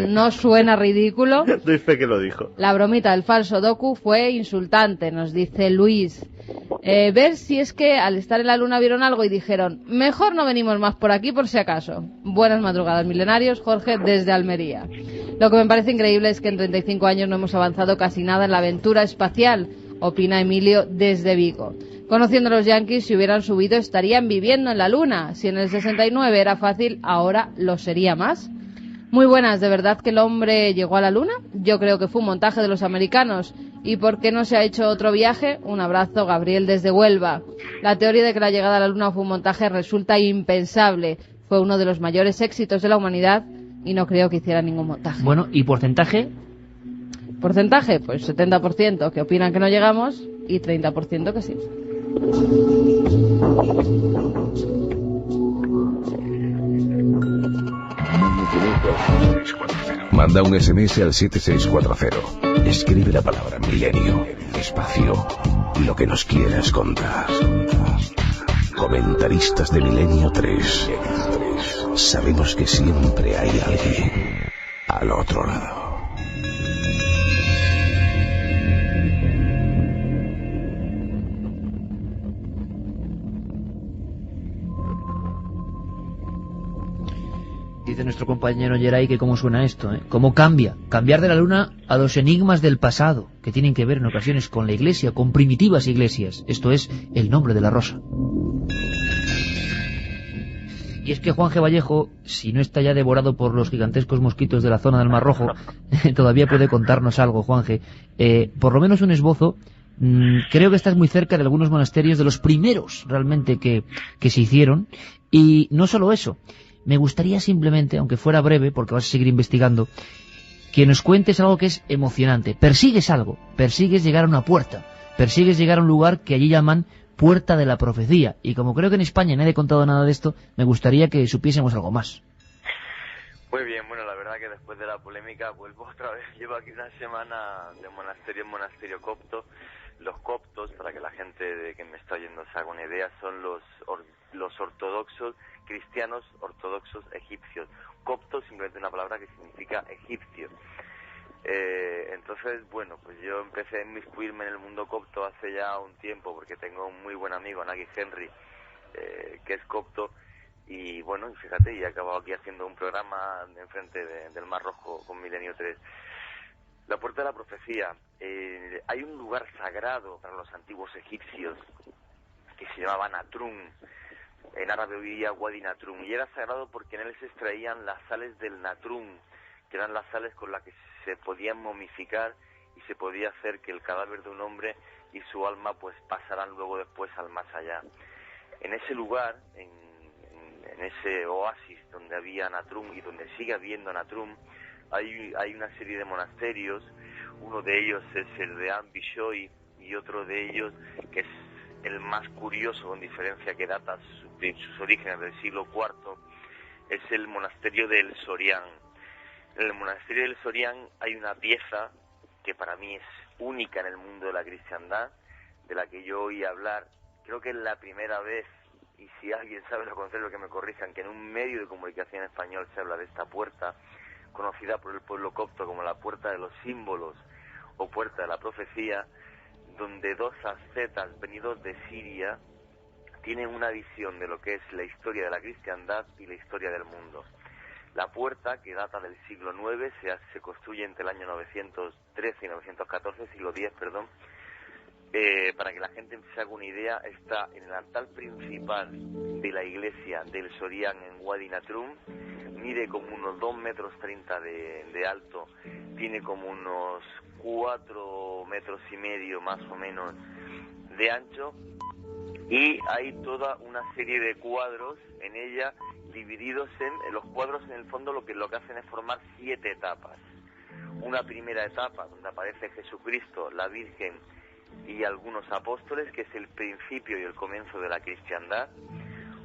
¿No suena ridículo? Doy fe que lo dijo. La bromita del falso docu fue insultante, nos dice Luis. Ver si es que al estar en la Luna vieron algo y dijeron, mejor no venimos más por aquí por si acaso. Buenas madrugadas, milenarios. Jorge desde Almería. Lo que me parece increíble es que en 35 años no hemos avanzado casi nada en la aventura espacial, opina Emilio desde Vigo. Conociendo a los yanquis, si hubieran subido estarían viviendo en la Luna. Si en el 69 era fácil, ahora lo sería más. Muy buenas, ¿de verdad que el hombre llegó a la Luna? Yo creo que fue un montaje de los americanos. ¿Y por qué no se ha hecho otro viaje? Un abrazo, Gabriel desde Huelva. La teoría de que la llegada a la Luna fue un montaje resulta impensable. Fue uno de los mayores éxitos de la humanidad y no creo que hiciera ningún montaje. Bueno, ¿y porcentaje? ¿Porcentaje? Pues 70% que opinan que no llegamos y 30% que sí. Manda un SMS al 7640. Escribe la palabra milenio, espacio y lo que nos quieras contar. Comentaristas de Milenio 3. Sabemos que siempre hay alguien al otro lado. Dice nuestro compañero Geray que cómo suena esto, ¿eh? Cómo cambia. Cambiar de la Luna a los enigmas del pasado, que tienen que ver en ocasiones con la Iglesia, con primitivas iglesias. Esto es el nombre de la rosa. Y es que Juan G. Vallejo, si no está ya devorado por los gigantescos mosquitos de la zona del Mar Rojo, todavía puede contarnos algo, Juan G. Por lo menos un esbozo. Creo que estás muy cerca de algunos monasterios, de los primeros realmente que se hicieron. Y no solo eso. Me gustaría simplemente, aunque fuera breve, porque vas a seguir investigando, que nos cuentes algo que es emocionante. Persigues algo, persigues llegar a una puerta, persigues llegar a un lugar que allí llaman Puerta de la Profecía. Y como creo que en España nadie ha contado nada de esto, me gustaría que supiésemos algo más. Muy bien, bueno, la verdad que después de la polémica vuelvo otra vez. Llevo aquí una semana de monasterio en monasterio copto. Los coptos, para que la gente que me está oyendo se haga una idea, son los ortodoxos, cristianos ortodoxos egipcios. Copto simplemente una palabra que significa egipcio. Entonces, bueno, pues yo empecé a inmiscuirme en el mundo copto hace ya un tiempo, porque tengo un muy buen amigo, Nagi Henry, que es copto, y bueno, fíjate, y he acabado aquí haciendo un programa enfrente del Mar Rojo con Milenio 3. La Puerta de la Profecía. Hay un lugar sagrado para los antiguos egipcios que se llamaba Natrum. En árabe oía Wadi Natrum, y era sagrado porque en él se extraían las sales del Natrum, que eran las sales con las que se podían momificar y se podía hacer que el cadáver de un hombre y su alma pues pasaran luego después al más allá. En ese lugar, en ese oasis donde había Natrum y donde sigue habiendo Natrum, hay una serie de monasterios. Uno de ellos es el de An Bishoy y otro de ellos, que es el más curioso, con diferencia que data sus orígenes del siglo IV, es el monasterio del Sorián. En el monasterio del Sorián hay una pieza que para mí es única en el mundo de la cristiandad, de la que yo oí hablar. Creo que es la primera vez, y si alguien sabe lo contrario que me corrijan, que en un medio de comunicación español se habla de esta puerta, conocida por el pueblo copto como la Puerta de los Símbolos o Puerta de la Profecía, donde dos ascetas venidos de Siria tienen una visión de lo que es la historia de la cristiandad y la historia del mundo. La puerta, que data del siglo IX, se construye entre el año 913 y 914, siglo X, perdón, para que la gente se haga una idea, está en el altar principal de la iglesia del Sorián en Wadi Natrum, mide como unos 2,30 metros de alto, tiene como unos 4,5 metros más o menos de ancho, y hay toda una serie de cuadros en ella divididos en los cuadros. En el fondo lo que hacen es formar 7 etapas. Una primera etapa donde aparece Jesucristo, la Virgen y algunos apóstoles, que es el principio y el comienzo de la cristiandad.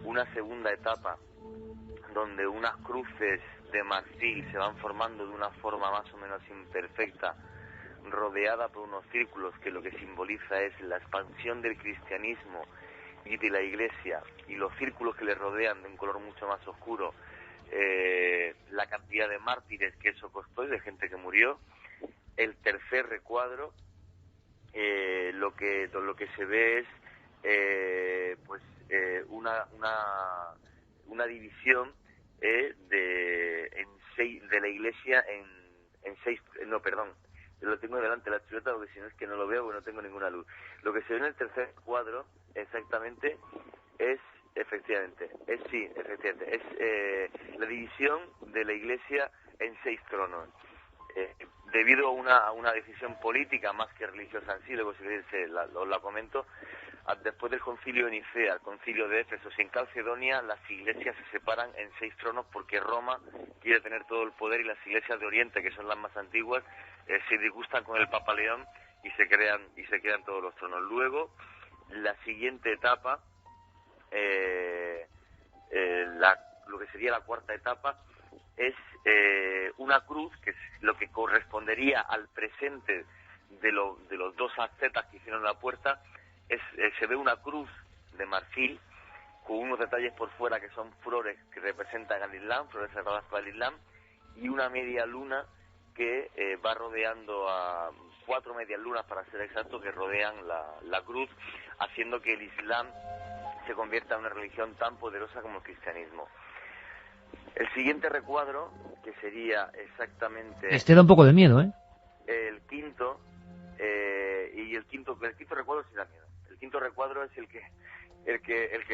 Una segunda etapa donde unas cruces de marfil se van formando de una forma más o menos imperfecta, rodeada por unos círculos, que lo que simboliza es la expansión del cristianismo y de la iglesia, y los círculos que le rodean de un color mucho más oscuro, la cantidad de mártires que eso costó y de gente que murió. El tercer recuadro, lo que se ve es una división de la iglesia en seis. No, perdón, lo tengo delante de la chuleta porque si no es que no lo veo, porque no tengo ninguna luz. Lo que se ve en el tercer cuadro exactamente es la división de la iglesia en 6 tronos. Debido a una decisión política más que religiosa en sí, luego si queréis os la comento, después del concilio de Nicea, el concilio de Éfeso y en Calcedonia, las iglesias se separan en 6 tronos porque Roma quiere tener todo el poder, y las iglesias de Oriente, que son las más antiguas, se disgustan con el Papa León y se crean todos los tronos. Luego, la siguiente etapa, lo que sería la cuarta etapa, es una cruz, que es lo que correspondería al presente de los 2 ascetas que hicieron la puerta. Se ve una cruz de marfil con unos detalles por fuera que son flores que representan al Islam, flores sagradas para el Islam, y una media luna que va rodeando a 4 medias lunas, para ser exacto, que rodean la cruz, haciendo que el Islam se convierta en una religión tan poderosa como el cristianismo. El siguiente recuadro, que sería exactamente... Este da un poco de miedo, ¿eh? El quinto recuadro sí da miedo. El quinto recuadro es el que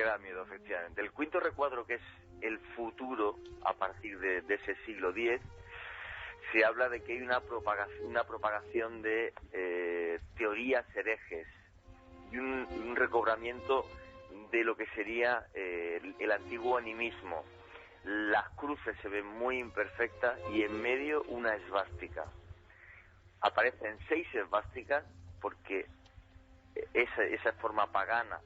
da miedo, efectivamente. El quinto recuadro, que es el futuro a partir de ese siglo X, se habla de que hay una propagación de teorías herejes y un recobramiento de lo que sería el antiguo animismo. Las cruces se ven muy imperfectas y en medio una esvástica. Aparecen 6 esvásticas porque esa forma pagana,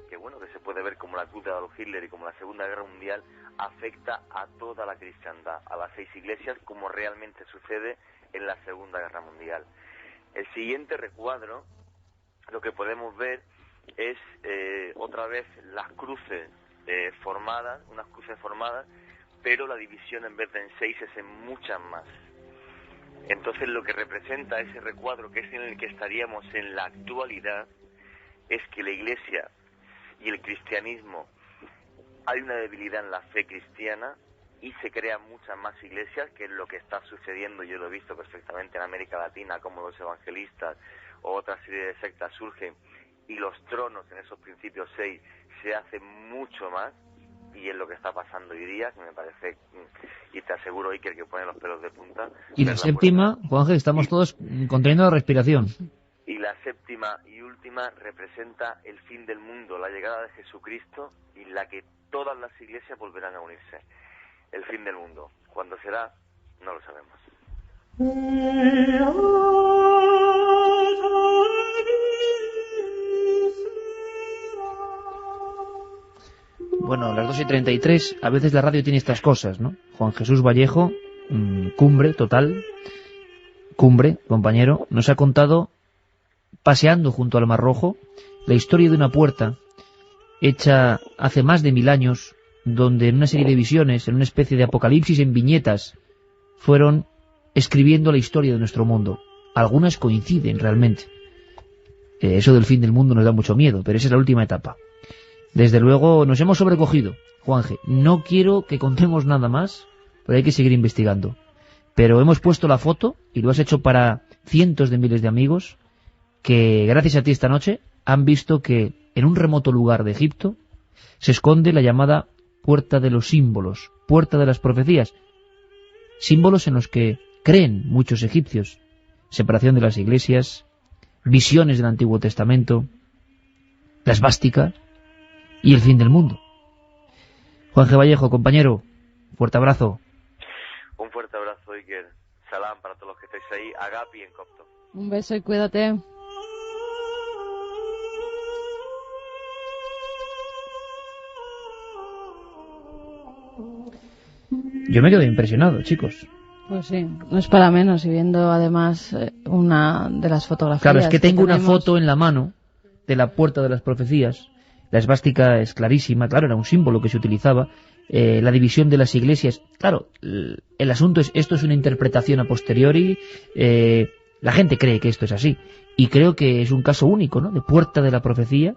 que se puede ver como la cruz de Adolf Hitler y como la Segunda Guerra Mundial, afecta a toda la cristiandad, a las 6 iglesias, como realmente sucede en la Segunda Guerra Mundial. El siguiente recuadro, lo que podemos ver es otra vez las cruces formadas, unas cruces formadas, pero la división en vez de en 6 es en muchas más. Entonces lo que representa ese recuadro, que es en el que estaríamos en la actualidad, es que la iglesia y el cristianismo, hay una debilidad en la fe cristiana y se crean muchas más iglesias, que es lo que está sucediendo. Yo lo he visto perfectamente en América Latina, como los evangelistas o otra serie de sectas surgen, y los tronos en esos principios 6 se hacen mucho más, y es lo que está pasando hoy día, que me parece, y te aseguro, Iker, que pone los pelos de punta. Y la séptima, Juanje, estamos todos conteniendo la respiración. Y la séptima y última representa el fin del mundo, la llegada de Jesucristo, y la que todas las iglesias volverán a unirse. El fin del mundo. ¿Cuándo será? No lo sabemos. Bueno, las 2:33, a veces la radio tiene estas cosas, ¿no? Juan Jesús Vallejo, cumbre total, cumbre, compañero, nos ha contado, paseando junto al Mar Rojo, la historia de una puerta hecha hace más de 1000 años, donde en una serie de visiones, en una especie de apocalipsis en viñetas, fueron escribiendo la historia de nuestro mundo. Algunas coinciden realmente. Eso del fin del mundo nos da mucho miedo, pero esa es la última etapa. Desde luego nos hemos sobrecogido, Juanje. No quiero que contemos nada más, pero hay que seguir investigando. Pero hemos puesto la foto, y lo has hecho para cientos de miles de amigos, que gracias a ti esta noche han visto que en un remoto lugar de Egipto se esconde la llamada Puerta de los Símbolos, Puerta de las Profecías, símbolos en los que creen muchos egipcios: separación de las iglesias, visiones del Antiguo Testamento, la esvástica y el fin del mundo. Juan G. Vallejo, compañero, fuerte abrazo. Un fuerte abrazo, Iker. Salam para todos los que estáis ahí. Agapi en copto. Un beso y cuídate. Yo me quedo impresionado, chicos. Pues sí, no es para menos, y viendo además una de las fotografías. Claro, es que tengo una tenemos... foto en la mano de la Puerta de las Profecías. La esvástica es clarísima, claro, era un símbolo que se utilizaba. La división de las iglesias, claro, el asunto es, esto es una interpretación a posteriori, la gente cree que esto es así, y creo que es un caso único, ¿no?, de Puerta de la Profecía,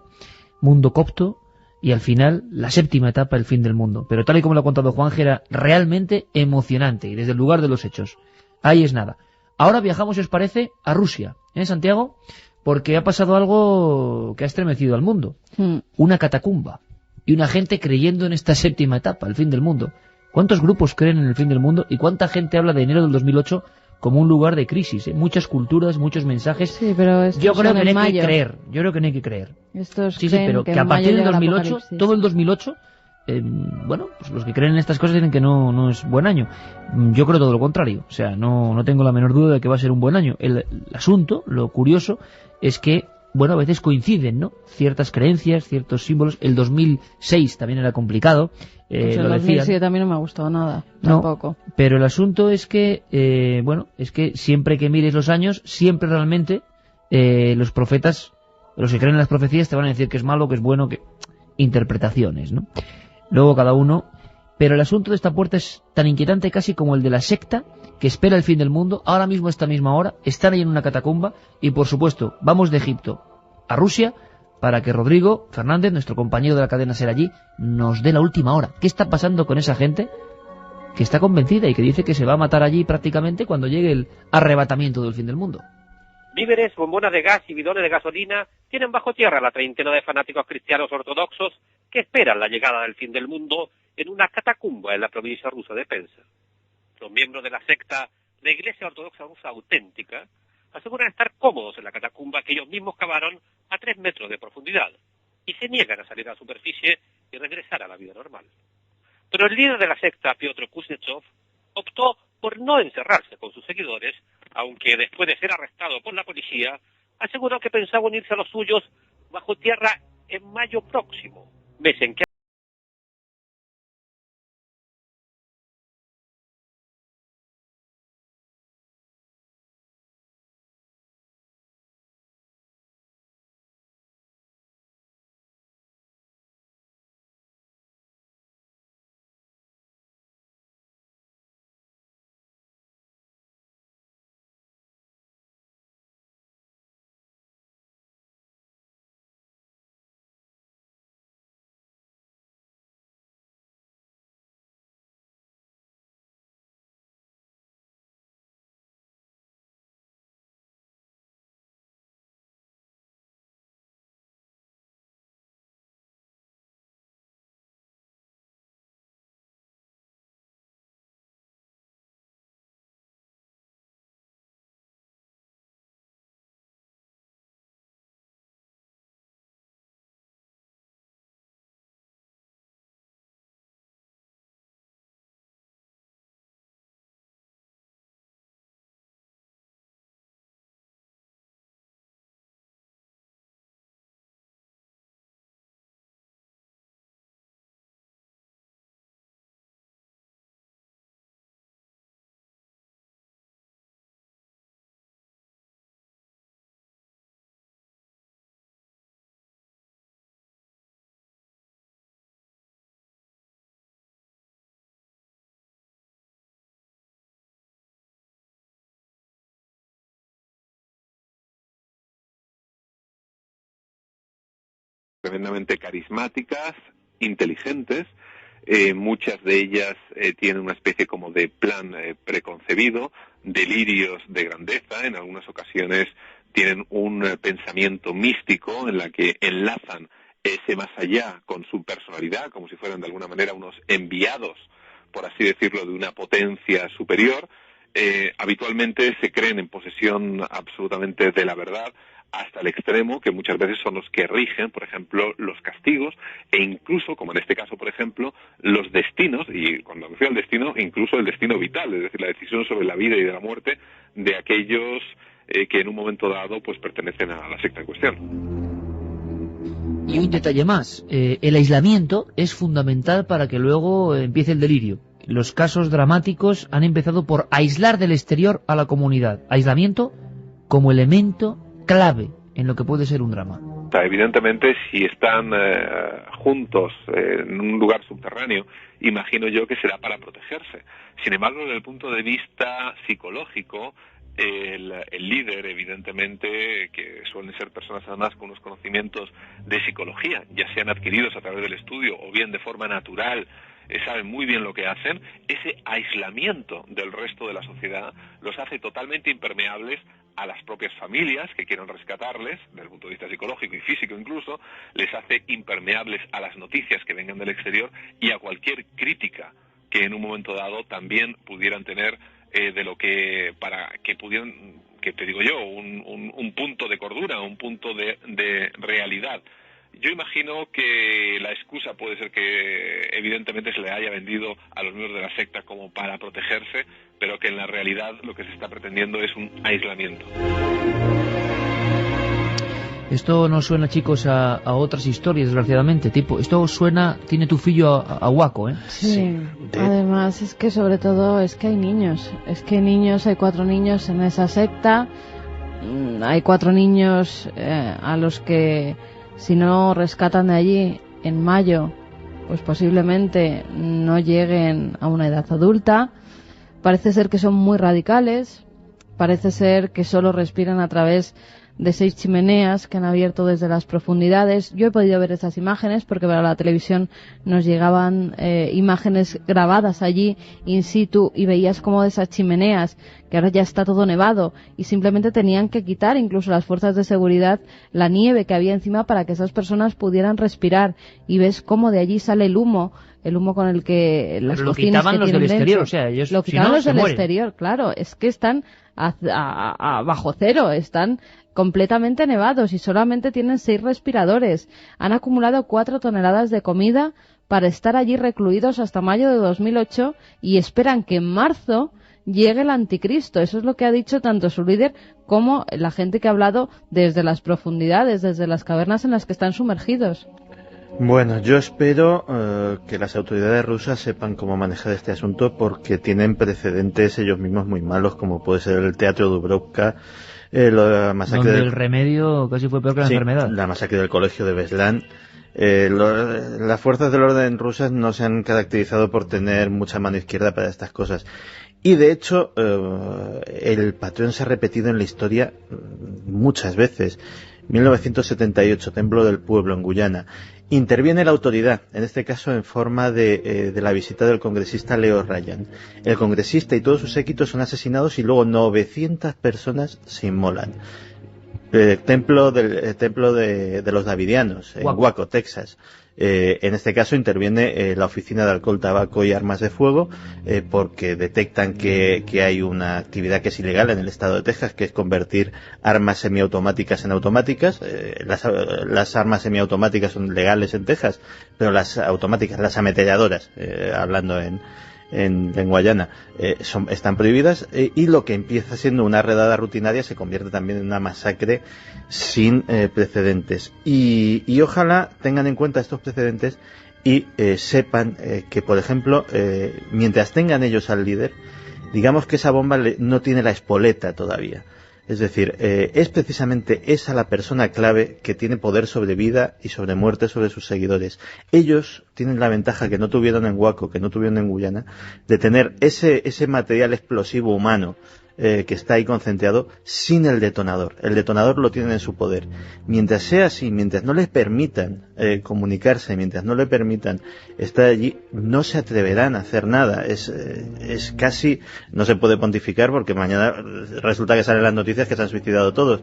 mundo copto, y al final la séptima etapa, el fin del mundo. Pero tal y como lo ha contado Juanje, era realmente emocionante, y desde el lugar de los hechos. Ahí es nada. Ahora viajamos, si os parece, a Rusia, Santiago, porque ha pasado algo que ha estremecido al mundo. Una catacumba. Y una gente creyendo en esta séptima etapa, el fin del mundo. ¿Cuántos grupos creen en el fin del mundo? ¿Y cuánta gente habla de enero del 2008 como un lugar de crisis? Muchas culturas, muchos mensajes. Sí, pero yo creo que no hay que creer. Yo creo que no hay que creer. Estos sí, pero que a partir del 2008, todo el 2008, bueno, pues los que creen en estas cosas dicen que no es buen año. Yo creo todo lo contrario. O sea, no tengo la menor duda de que va a ser un buen año. El asunto, lo curioso, es que bueno, a veces coinciden, ¿no?, ciertas creencias, ciertos símbolos. El 2006 también era complicado. Pues el lo 2007 también no me ha gustado nada, tampoco. No, pero el asunto es que, bueno, es que siempre que mires los años, siempre realmente los profetas, los que creen en las profecías, te van a decir que es malo, que es bueno, que interpretaciones, ¿no? Luego cada uno. Pero el asunto de esta puerta es tan inquietante casi como el de la secta que espera el fin del mundo. Ahora mismo, a esta misma hora, están ahí en una catacumba y, por supuesto, vamos de Egipto a Rusia para que Rodrigo Fernández, nuestro compañero de la cadena SER allí, nos dé la última hora. ¿Qué está pasando con esa gente que está convencida y que dice que se va a matar allí prácticamente cuando llegue el arrebatamiento del fin del mundo? Víveres, bombonas de gas y bidones de gasolina tienen bajo tierra la treintena de fanáticos cristianos ortodoxos que esperan la llegada del fin del mundo en una catacumba en la provincia rusa de Penza. Los miembros de la secta, la Iglesia Ortodoxa Rusa Auténtica, aseguran estar cómodos en la catacumba que ellos mismos cavaron a 3 metros de profundidad y se niegan a salir a la superficie y regresar a la vida normal. Pero el líder de la secta, Piotr Kuznetsov, optó por no encerrarse con sus seguidores, aunque después de ser arrestado por la policía, aseguró que pensaba unirse a los suyos bajo tierra en mayo próximo, mes en que tremendamente carismáticas, inteligentes, muchas de ellas tienen una especie como de plan preconcebido, delirios de grandeza, en algunas ocasiones tienen un pensamiento místico en la que enlazan ese más allá con su personalidad, como si fueran de alguna manera unos enviados, por así decirlo, de una potencia superior. Habitualmente se creen en posesión absolutamente de la verdad, hasta el extremo que muchas veces son los que rigen, por ejemplo, los castigos e incluso, como en este caso, por ejemplo, los destinos, y cuando me refiero al destino, incluso el destino vital, es decir, la decisión sobre la vida y de la muerte de aquellos que en un momento dado pues pertenecen a la secta en cuestión. Y un detalle más, el aislamiento es fundamental para que luego empiece el delirio. Los casos dramáticos han empezado por aislar del exterior a la comunidad. Aislamiento como elemento clave en lo que puede ser un drama. O sea, evidentemente, si están juntos en un lugar subterráneo, imagino yo que será para protegerse. Sin embargo, desde el punto de vista psicológico, el líder, evidentemente, que suelen ser personas además con unos conocimientos de psicología, ya sean adquiridos a través del estudio o bien de forma natural, saben muy bien lo que hacen, ese aislamiento del resto de la sociedad los hace totalmente impermeables a las propias familias que quieran rescatarles, desde el punto de vista psicológico y físico incluso, les hace impermeables a las noticias que vengan del exterior y a cualquier crítica que en un momento dado también pudieran tener de lo que, para que pudieran, que te digo yo, un punto de cordura, un punto de realidad. Yo imagino que la excusa puede ser que evidentemente se le haya vendido a los miembros de la secta como para protegerse, pero que en la realidad lo que se está pretendiendo es un aislamiento. Esto no suena, chicos, a otras historias, desgraciadamente. Tipo, esto suena, tiene tu fillo a Waco, ¿eh? Sí. Además, es que sobre todo es que hay niños. Es que hay 4 niños en esa secta. Hay 4 niños a los que, si no rescatan de allí en mayo, pues posiblemente no lleguen a una edad adulta. Parece ser que son muy radicales. Parece ser que solo respiran a través de 6 chimeneas que han abierto desde las profundidades. Yo he podido ver esas imágenes porque para la televisión nos llegaban imágenes grabadas allí in situ y veías como de esas chimeneas, que ahora ya está todo nevado y simplemente tenían que quitar incluso las fuerzas de seguridad la nieve que había encima para que esas personas pudieran respirar, y ves cómo de allí sale el humo con el que las Pero cocinas lo quitaban que los tienen del exterior, leche. o sea, ellos lo si quitaban no, los se del mueren. exterior, claro, es que están a bajo cero, están completamente nevados y solamente tienen 6 respiradores. Han acumulado 4 toneladas de comida para estar allí recluidos hasta mayo de 2008 y esperan que en marzo llegue el anticristo. Eso es lo que ha dicho tanto su líder como la gente que ha hablado desde las profundidades, desde las cavernas en las que están sumergidos. Bueno, yo espero que las autoridades rusas sepan cómo manejar este asunto, porque tienen precedentes ellos mismos muy malos, como puede ser el Teatro Dubrovka, la masacre donde el remedio casi fue peor que la enfermedad. La masacre del colegio de Beslan. Las fuerzas del orden rusas no se han caracterizado por tener mucha mano izquierda para estas cosas. Y de hecho, el patrón se ha repetido en la historia muchas veces. 1978, Templo del Pueblo, en Guyana. Interviene la autoridad, en este caso en forma de la visita del congresista Leo Ryan. El congresista y todos sus séquitos son asesinados y luego 900 personas se inmolan. Templo de los Davidianos, en Waco, Texas. En este caso interviene la Oficina de Alcohol, Tabaco y Armas de Fuego, porque detectan que hay una actividad que es ilegal en el estado de Texas, que es convertir armas semiautomáticas en automáticas. Las armas semiautomáticas son legales en Texas, pero las automáticas, las ametralladoras, hablando en Guayana, están prohibidas, y lo que empieza siendo una redada rutinaria se convierte también en una masacre sin precedentes. Y ojalá tengan en cuenta estos precedentes y sepan que, por ejemplo, mientras tengan ellos al líder, digamos que esa bomba no tiene la espoleta todavía. Es decir, es precisamente esa la persona clave que tiene poder sobre vida y sobre muerte sobre sus seguidores. Ellos tienen la ventaja que no tuvieron en Waco, que no tuvieron en Guyana, de tener ese material explosivo humano que está ahí concentrado sin el detonador. El detonador lo tienen en su poder. Mientras sea así, mientras no les permitan comunicarse, mientras no les permitan estar allí, no se atreverán a hacer nada. Es casi, no se puede pontificar porque mañana resulta que salen las noticias que se han suicidado todos,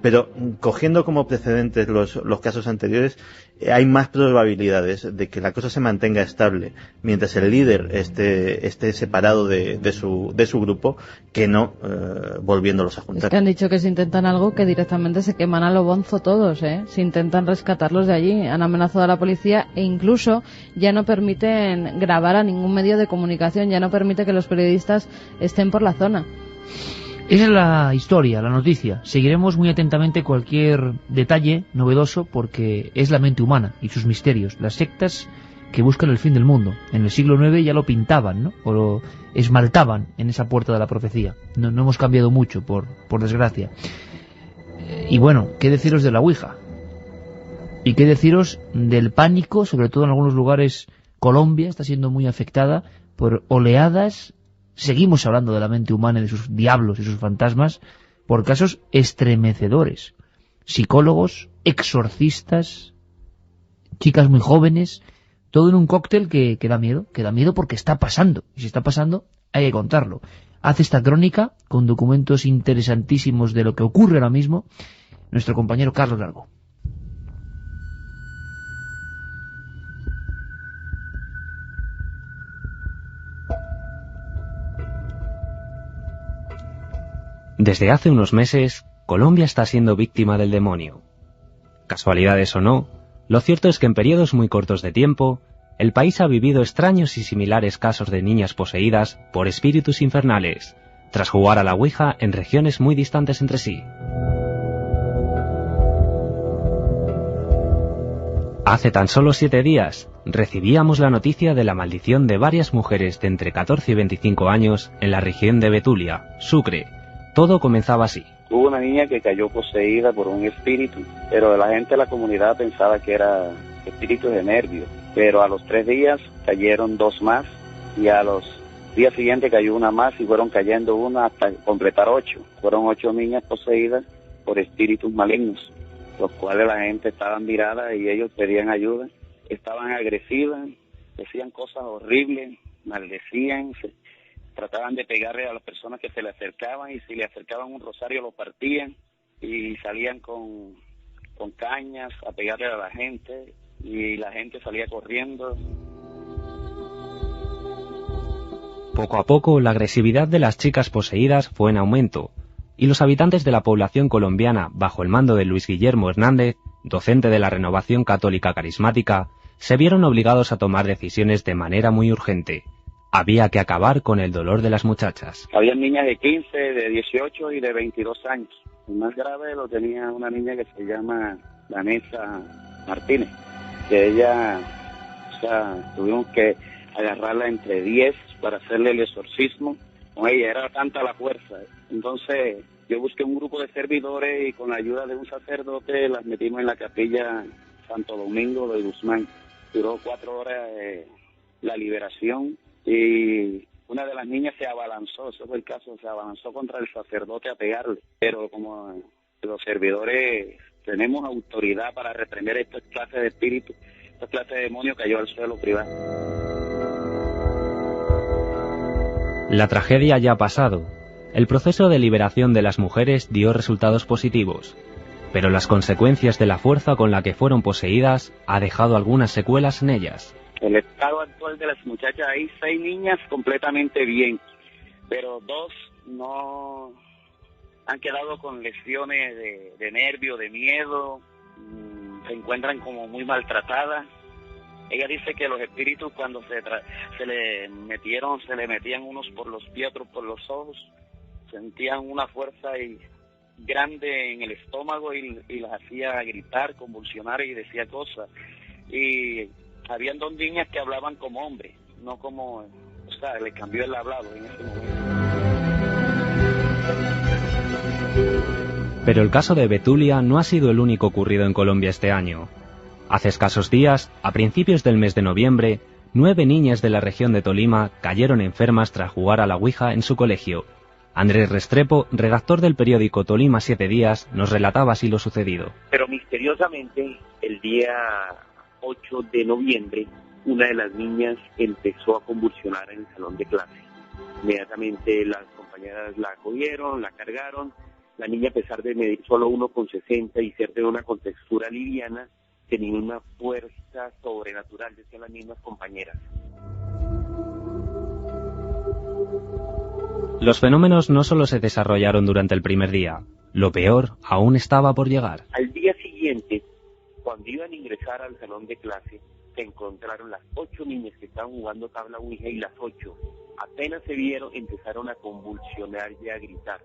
pero cogiendo como precedentes los casos anteriores, hay más probabilidades de que la cosa se mantenga estable mientras el líder esté separado de su grupo que no volviéndolos a juntar. Es que han dicho que si intentan algo, que directamente se queman a lo bonzo todos, si intentan rescatarlos de allí. Han amenazado a la policía e incluso ya no permiten grabar a ningún medio de comunicación, ya no permite que los periodistas estén por la zona. Esa es la historia, la noticia. Seguiremos muy atentamente cualquier detalle novedoso porque es la mente humana y sus misterios. Las sectas que buscan el fin del mundo. En el siglo IX ya lo pintaban, ¿no? O lo esmaltaban en esa puerta de la profecía. No hemos cambiado mucho, por desgracia. Y bueno, ¿qué deciros de la Ouija? ¿Y qué deciros del pánico? Sobre todo en algunos lugares, Colombia está siendo muy afectada por oleadas. Seguimos hablando de la mente humana y de sus diablos y sus fantasmas por casos estremecedores. Psicólogos, exorcistas, chicas muy jóvenes, todo en un cóctel que da miedo porque está pasando. Y si está pasando, hay que contarlo. Hace esta crónica con documentos interesantísimos de lo que ocurre ahora mismo nuestro compañero Carlos Largo. Desde hace unos meses, Colombia está siendo víctima del demonio. Casualidades o no, lo cierto es que en periodos muy cortos de tiempo, el país ha vivido extraños y similares casos de niñas poseídas por espíritus infernales, tras jugar a la Ouija en regiones muy distantes entre sí. Hace tan solo 7 días, recibíamos la noticia de la maldición de varias mujeres de entre 14 y 25 años en la región de Betulia, Sucre. Todo comenzaba así. Hubo una niña que cayó poseída por un espíritu, pero la gente de la comunidad pensaba que era espíritu de nervios. Pero a los 3 días cayeron 2 más y a los días siguientes cayó una más y fueron cayendo una hasta completar 8. Fueron 8 niñas poseídas por espíritus malignos, los cuales la gente estaba mirada y ellos pedían ayuda. Estaban agresivas, decían cosas horribles, maldecían, trataban de pegarle a las personas que se le acercaban y si le acercaban un rosario lo partían y salían con cañas a pegarle a la gente y la gente salía corriendo. Poco a poco la agresividad de las chicas poseídas fue en aumento y los habitantes de la población colombiana bajo el mando de Luis Guillermo Hernández, docente de la Renovación Católica Carismática, se vieron obligados a tomar decisiones de manera muy urgente. Había que acabar con el dolor de las muchachas. Había niñas de 15, de 18 y de 22 años. El más grave lo tenía una niña que se llama Vanessa Martínez, que ella, tuvimos que agarrarla entre 10 para hacerle el exorcismo. Con ella era tanta la fuerza. Entonces yo busqué un grupo de servidores y con la ayuda de un sacerdote las metimos en la capilla Santo Domingo de Guzmán. Duró 4 horas la liberación. Y una de las niñas se abalanzó, eso fue el caso, se abalanzó contra el sacerdote a pegarle. Pero como los servidores tenemos autoridad para reprender esta clase de espíritu, esta clase de demonio cayó al suelo privado. La tragedia ya ha pasado. El proceso de liberación de las mujeres dio resultados positivos, pero las consecuencias de la fuerza con la que fueron poseídas ha dejado algunas secuelas en ellas. El estado actual de las muchachas, hay 6 niñas completamente bien, pero 2 no han quedado con lesiones de nervio, de miedo, se encuentran como muy maltratadas. Ella dice que los espíritus cuando se le metían unos por los pies, otros por los ojos, sentían una fuerza grande en el estómago y las hacía gritar, convulsionar y decía cosas. Y habían 2 niñas que hablaban como hombres, no como, le cambió el hablado en ese momento. Pero el caso de Betulia no ha sido el único ocurrido en Colombia este año. Hace escasos días, a principios del mes de noviembre, 9 niñas de la región de Tolima cayeron enfermas tras jugar a la Ouija en su colegio. Andrés Restrepo, redactor del periódico Tolima 7 Días, nos relataba así lo sucedido. Pero misteriosamente, el día 8 de noviembre, una de las niñas empezó a convulsionar en el salón de clase. Inmediatamente las compañeras la acogieron, la cargaron. La niña, a pesar de medir solo 1,60 y ser de una contextura liviana, tenía una fuerza sobrenatural, decían las mismas compañeras. Los fenómenos no solo se desarrollaron durante el primer día, lo peor aún estaba por llegar. Al día siguiente, cuando iban a ingresar al salón de clase, se encontraron las 8 niñas que estaban jugando tabla ouija y las 8, apenas se vieron, empezaron a convulsionar y a gritar.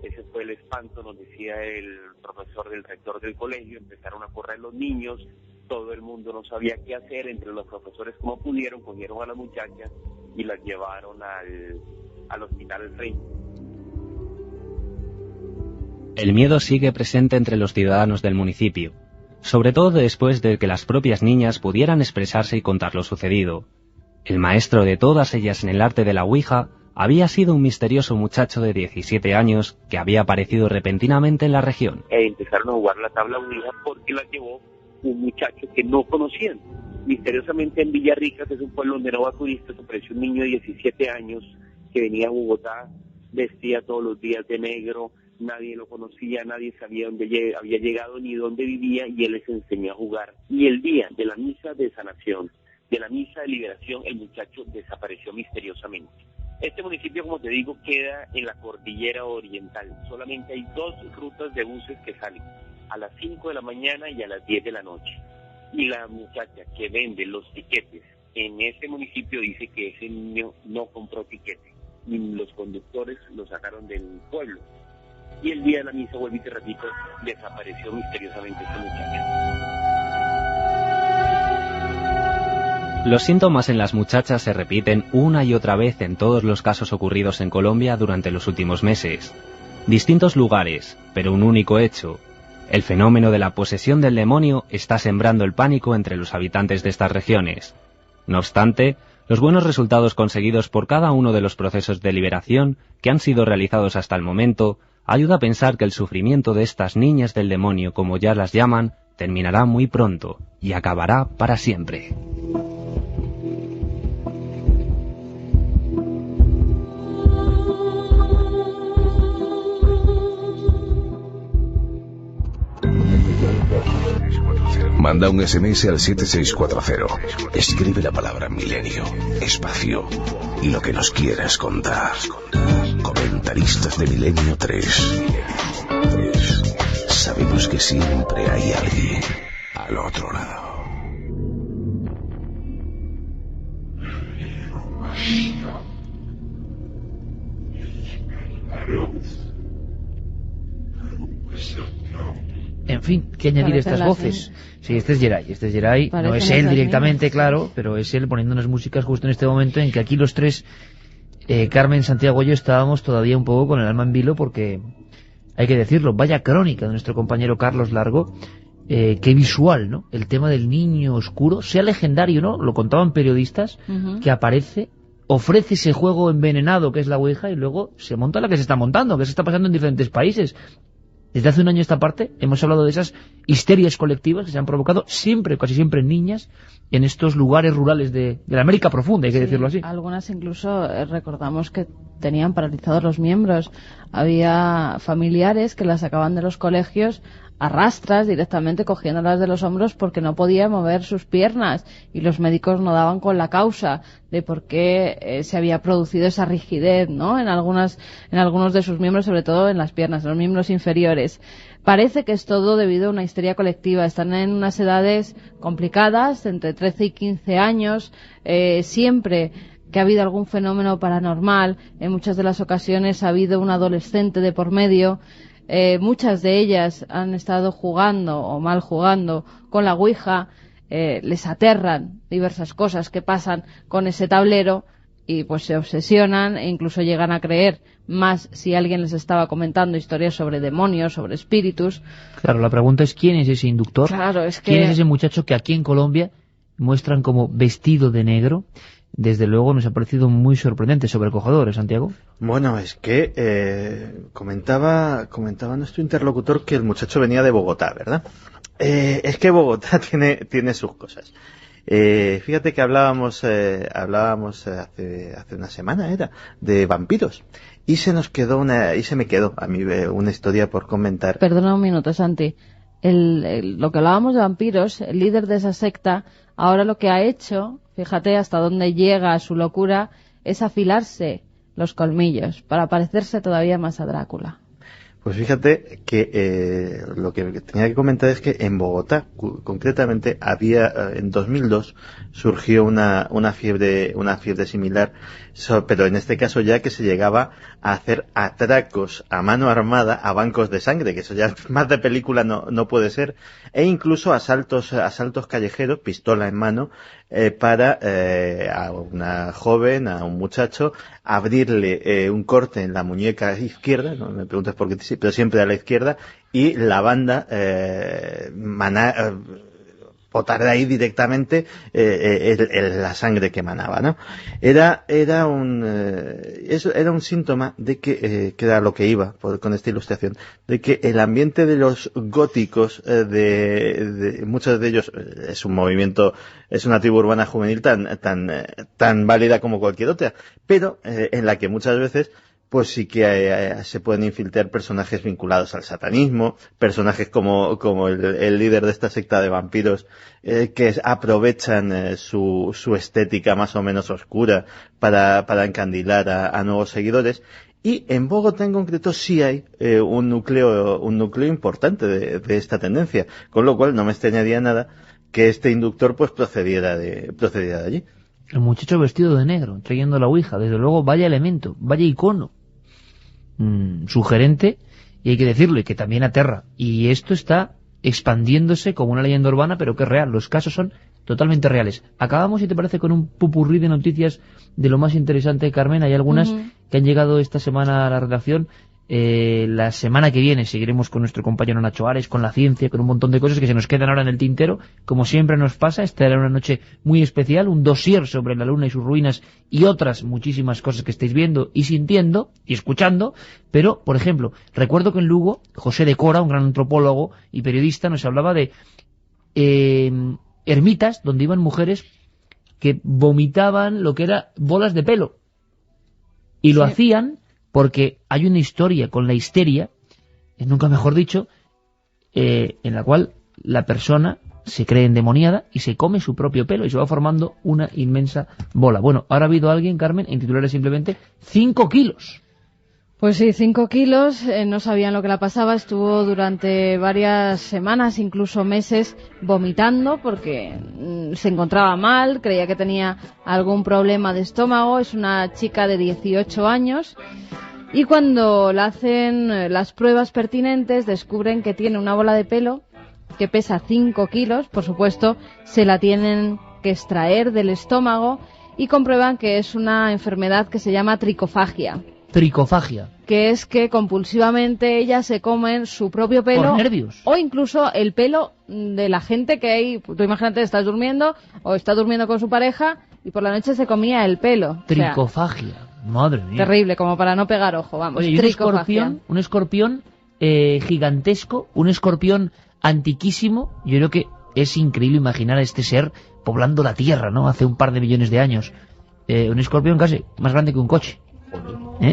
Ese fue el espanto, nos decía el profesor del rector del colegio. Empezaron a correr los niños, todo el mundo no sabía qué hacer, entre los profesores como pudieron, cogieron a las muchachas y las llevaron al hospital El Rey. El miedo sigue presente entre los ciudadanos del municipio, sobre todo después de que las propias niñas pudieran expresarse y contar lo sucedido. El maestro de todas ellas en el arte de la ouija había sido un misterioso muchacho de 17 años que había aparecido repentinamente en la región. Empezaron a jugar la tabla ouija porque la llevó un muchacho que no conocían. Misteriosamente en Villarrica, que es un pueblo donde no va turistas, apareció un niño de 17 años que venía a Bogotá, vestía todos los días de negro, nadie lo conocía, nadie sabía dónde había llegado ni dónde vivía, y él les enseñó a jugar. Y el día de la misa de sanación, de la misa de liberación, el muchacho desapareció misteriosamente. Este municipio, como te digo, queda en la cordillera oriental. Solamente hay 2 rutas de buses que salen, a las 5 de la mañana y a las 10 de la noche. Y la muchacha que vende los tiquetes en ese municipio dice que ese niño no compró tiquete, y los conductores lo sacaron del pueblo. Y el día de la misa, vuelvo y te repito, desapareció misteriosamente este muchacho. Los síntomas en las muchachas se repiten una y otra vez en todos los casos ocurridos en Colombia durante los últimos meses. Distintos lugares, pero un único hecho. El fenómeno de la posesión del demonio está sembrando el pánico entre los habitantes de estas regiones. No obstante, los buenos resultados conseguidos por cada uno de los procesos de liberación que han sido realizados hasta el momento ayuda a pensar que el sufrimiento de estas niñas del demonio, como ya las llaman, terminará muy pronto y acabará para siempre. Manda un SMS al 7640. Escribe la palabra milenio, espacio y lo que nos quieras contar. Comentaristas de Milenio 3. Sabemos que siempre hay alguien al otro lado. En fin, ¿qué añadir a estas voces? Sí, este es Geray, no es él directamente, claro, pero es él poniendo unas músicas justo en este momento en que aquí los tres, Carmen, Santiago y yo, estábamos todavía un poco con el alma en vilo, porque, hay que decirlo, vaya crónica de nuestro compañero Carlos Largo, qué visual, ¿no? El tema del niño oscuro, sea legendario, ¿no? Lo contaban periodistas, que aparece, ofrece ese juego envenenado que es la ouija y luego se monta la que se está montando, que se está pasando en diferentes países. Desde hace un año a esta parte hemos hablado de esas histerias colectivas que se han provocado siempre, casi siempre en niñas, en estos lugares rurales de la América profunda, hay que decirlo así. Algunas incluso recordamos que tenían paralizados los miembros. Había familiares que las sacaban de los colegios a rastras, directamente cogiéndolas de los hombros porque no podía mover sus piernas, y los médicos no daban con la causa de por qué se había producido esa rigidez, ¿no? en algunos de sus miembros, sobre todo en las piernas, en los miembros inferiores. Parece que es todo debido a una histeria colectiva. Están en unas edades complicadas, entre 13 y 15 años, siempre que ha habido algún fenómeno paranormal, en muchas de las ocasiones ha habido un adolescente de por medio. Muchas de ellas han estado jugando o mal jugando con la ouija, les aterran diversas cosas que pasan con ese tablero y pues se obsesionan e incluso llegan a creer más si alguien les estaba comentando historias sobre demonios, sobre espíritus. Claro, la pregunta es ¿quién es ese inductor? Claro, es que... ¿Quién es ese muchacho que aquí en Colombia muestran como vestido de negro? desde luego nos ha parecido muy sorprendente, sobrecogedor, Santiago. Bueno, es que comentaba nuestro interlocutor que el muchacho venía de Bogotá, ¿verdad? Es que Bogotá tiene sus cosas. Fíjate que hablábamos hace una semana, de vampiros. Y se me quedó a mí una historia por comentar. Perdona un minuto, Santi. Lo que hablábamos de vampiros, el líder de esa secta, ahora lo que ha hecho, fíjate hasta dónde llega su locura, es afilarse los colmillos para parecerse todavía más a Drácula. Pues fíjate que lo que tenía que comentar es que en Bogotá, concretamente, en 2002 surgió una fiebre similar, pero en este caso ya que se llegaba a hacer atracos a mano armada a bancos de sangre, que eso ya más de película no puede ser, e incluso asaltos callejeros, pistola en mano, para a una joven, a un muchacho, abrirle un corte en la muñeca izquierda, no me preguntes por qué, pero siempre a la izquierda, y la banda botar de ahí directamente la sangre que emanaba, ¿no? Era un síntoma de que era lo que iba con esta ilustración, de que el ambiente de los góticos, de muchos de ellos, es un movimiento, es una tribu urbana juvenil tan válida como cualquier otra, pero en la que muchas veces pues sí que se pueden infiltrar personajes vinculados al satanismo, personajes como el líder de esta secta de vampiros, que aprovechan su estética más o menos oscura para encandilar a nuevos seguidores. Y en Bogotá en concreto sí hay un núcleo importante de esta tendencia, con lo cual no me extrañaría nada que este inductor pues procediera de allí. El muchacho vestido de negro, trayendo la ouija, desde luego vaya elemento, vaya icono sugerente, y hay que decirlo, y que también aterra. Y esto está expandiéndose como una leyenda urbana, pero que es real. Los casos son totalmente reales. Acabamos, si te parece, con un pupurrí de noticias de lo más interesante, Carmen. Hay algunas que han llegado esta semana a la redacción. La semana que viene seguiremos con nuestro compañero Nacho Ares, con la ciencia, con un montón de cosas que se nos quedan ahora en el tintero. Como siempre nos pasa, esta era una noche muy especial, un dossier sobre la Luna y sus ruinas y otras muchísimas cosas que estáis viendo y sintiendo y escuchando. Pero, por ejemplo, recuerdo que en Lugo, José de Cora, un gran antropólogo y periodista, nos hablaba de ermitas donde iban mujeres que vomitaban lo que era bolas de pelo. Y lo hacían porque hay una historia con la histeria, nunca mejor dicho, en la cual la persona se cree endemoniada y se come su propio pelo y se va formando una inmensa bola. Bueno, ahora ha habido alguien, Carmen, en titulares simplemente 5 kilos. Pues sí, 5 kilos, no sabían lo que la pasaba, estuvo durante varias semanas, incluso meses, vomitando porque se encontraba mal, creía que tenía algún problema de estómago. Es una chica de 18 años y cuando le hacen las pruebas pertinentes descubren que tiene una bola de pelo que pesa 5 kilos, por supuesto se la tienen que extraer del estómago y comprueban que es una enfermedad que se llama tricofagia. Tricofagia. Que es que compulsivamente ellas se comen su propio pelo. Por nervios. O incluso el pelo de la gente que hay. Tú imagínate, estás durmiendo o está durmiendo con su pareja y por la noche se comía el pelo. Tricofagia. O sea, madre mía. Terrible, como para no pegar ojo, vamos. Oye, un escorpión gigantesco, un escorpión antiquísimo. Yo creo que es increíble imaginar a este ser poblando la Tierra, ¿no? Hace un par de millones de años. Un escorpión casi más grande que un coche.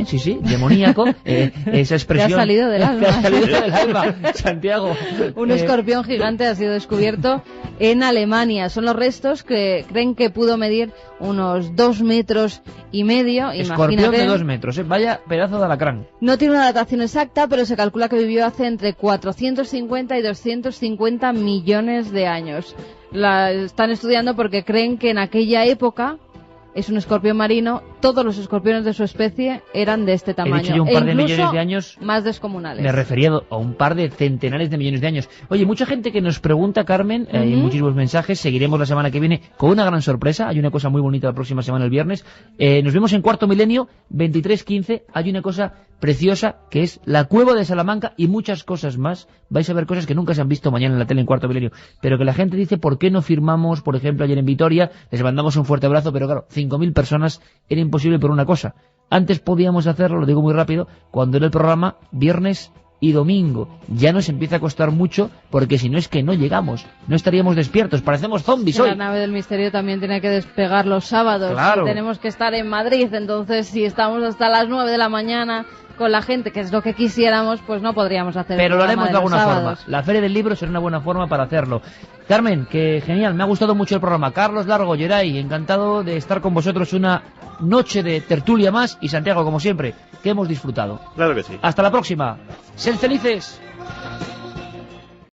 Sí, sí, demoníaco, esa expresión. Te ha salido del alma. Te ha salido del alma, Santiago. Un escorpión gigante ha sido descubierto en Alemania. Son los restos que creen que pudo medir unos 2,5 metros. Escorpión de 2 metros, vaya pedazo de alacrán. No tiene una datación exacta, pero se calcula que vivió hace entre 450 y 250 millones de años. La están estudiando porque creen que en aquella época es un escorpión marino todos los escorpiones de su especie eran de este tamaño. He dicho yo un par de millones de años. Más descomunales. Me refería a un par de centenares de millones de años. Oye, mucha gente que nos pregunta, Carmen, hay muchísimos mensajes, seguiremos la semana que viene con una gran sorpresa, hay una cosa muy bonita la próxima semana, el viernes. Nos vemos en Cuarto Milenio, 23:15, hay una cosa preciosa que es la Cueva de Salamanca y muchas cosas más. Vais a ver cosas que nunca se han visto mañana en la tele en Cuarto Milenio, pero que la gente dice, ¿por qué no firmamos, por ejemplo, ayer en Vitoria? Les mandamos un fuerte abrazo, pero claro, 5.000 personas era imposible por una cosa. Antes podíamos hacerlo, lo digo muy rápido, cuando era el programa viernes y domingo. Ya nos empieza a costar mucho, porque si no es que no llegamos, no estaríamos despiertos, parecemos zombies hoy. La nave del misterio también tiene que despegar los sábados. Claro. Y tenemos que estar en Madrid, entonces si estamos hasta las 9 de la mañana con la gente, que es lo que quisiéramos, pues no podríamos hacer. Pero lo haremos de alguna forma. Sábados. La Feria del Libro será una buena forma para hacerlo. Carmen, que genial, me ha gustado mucho el programa. Carlos Largo, Geray, encantado de estar con vosotros una noche de tertulia más, y Santiago, como siempre, que hemos disfrutado. Claro que sí. Hasta la próxima. Sed felices.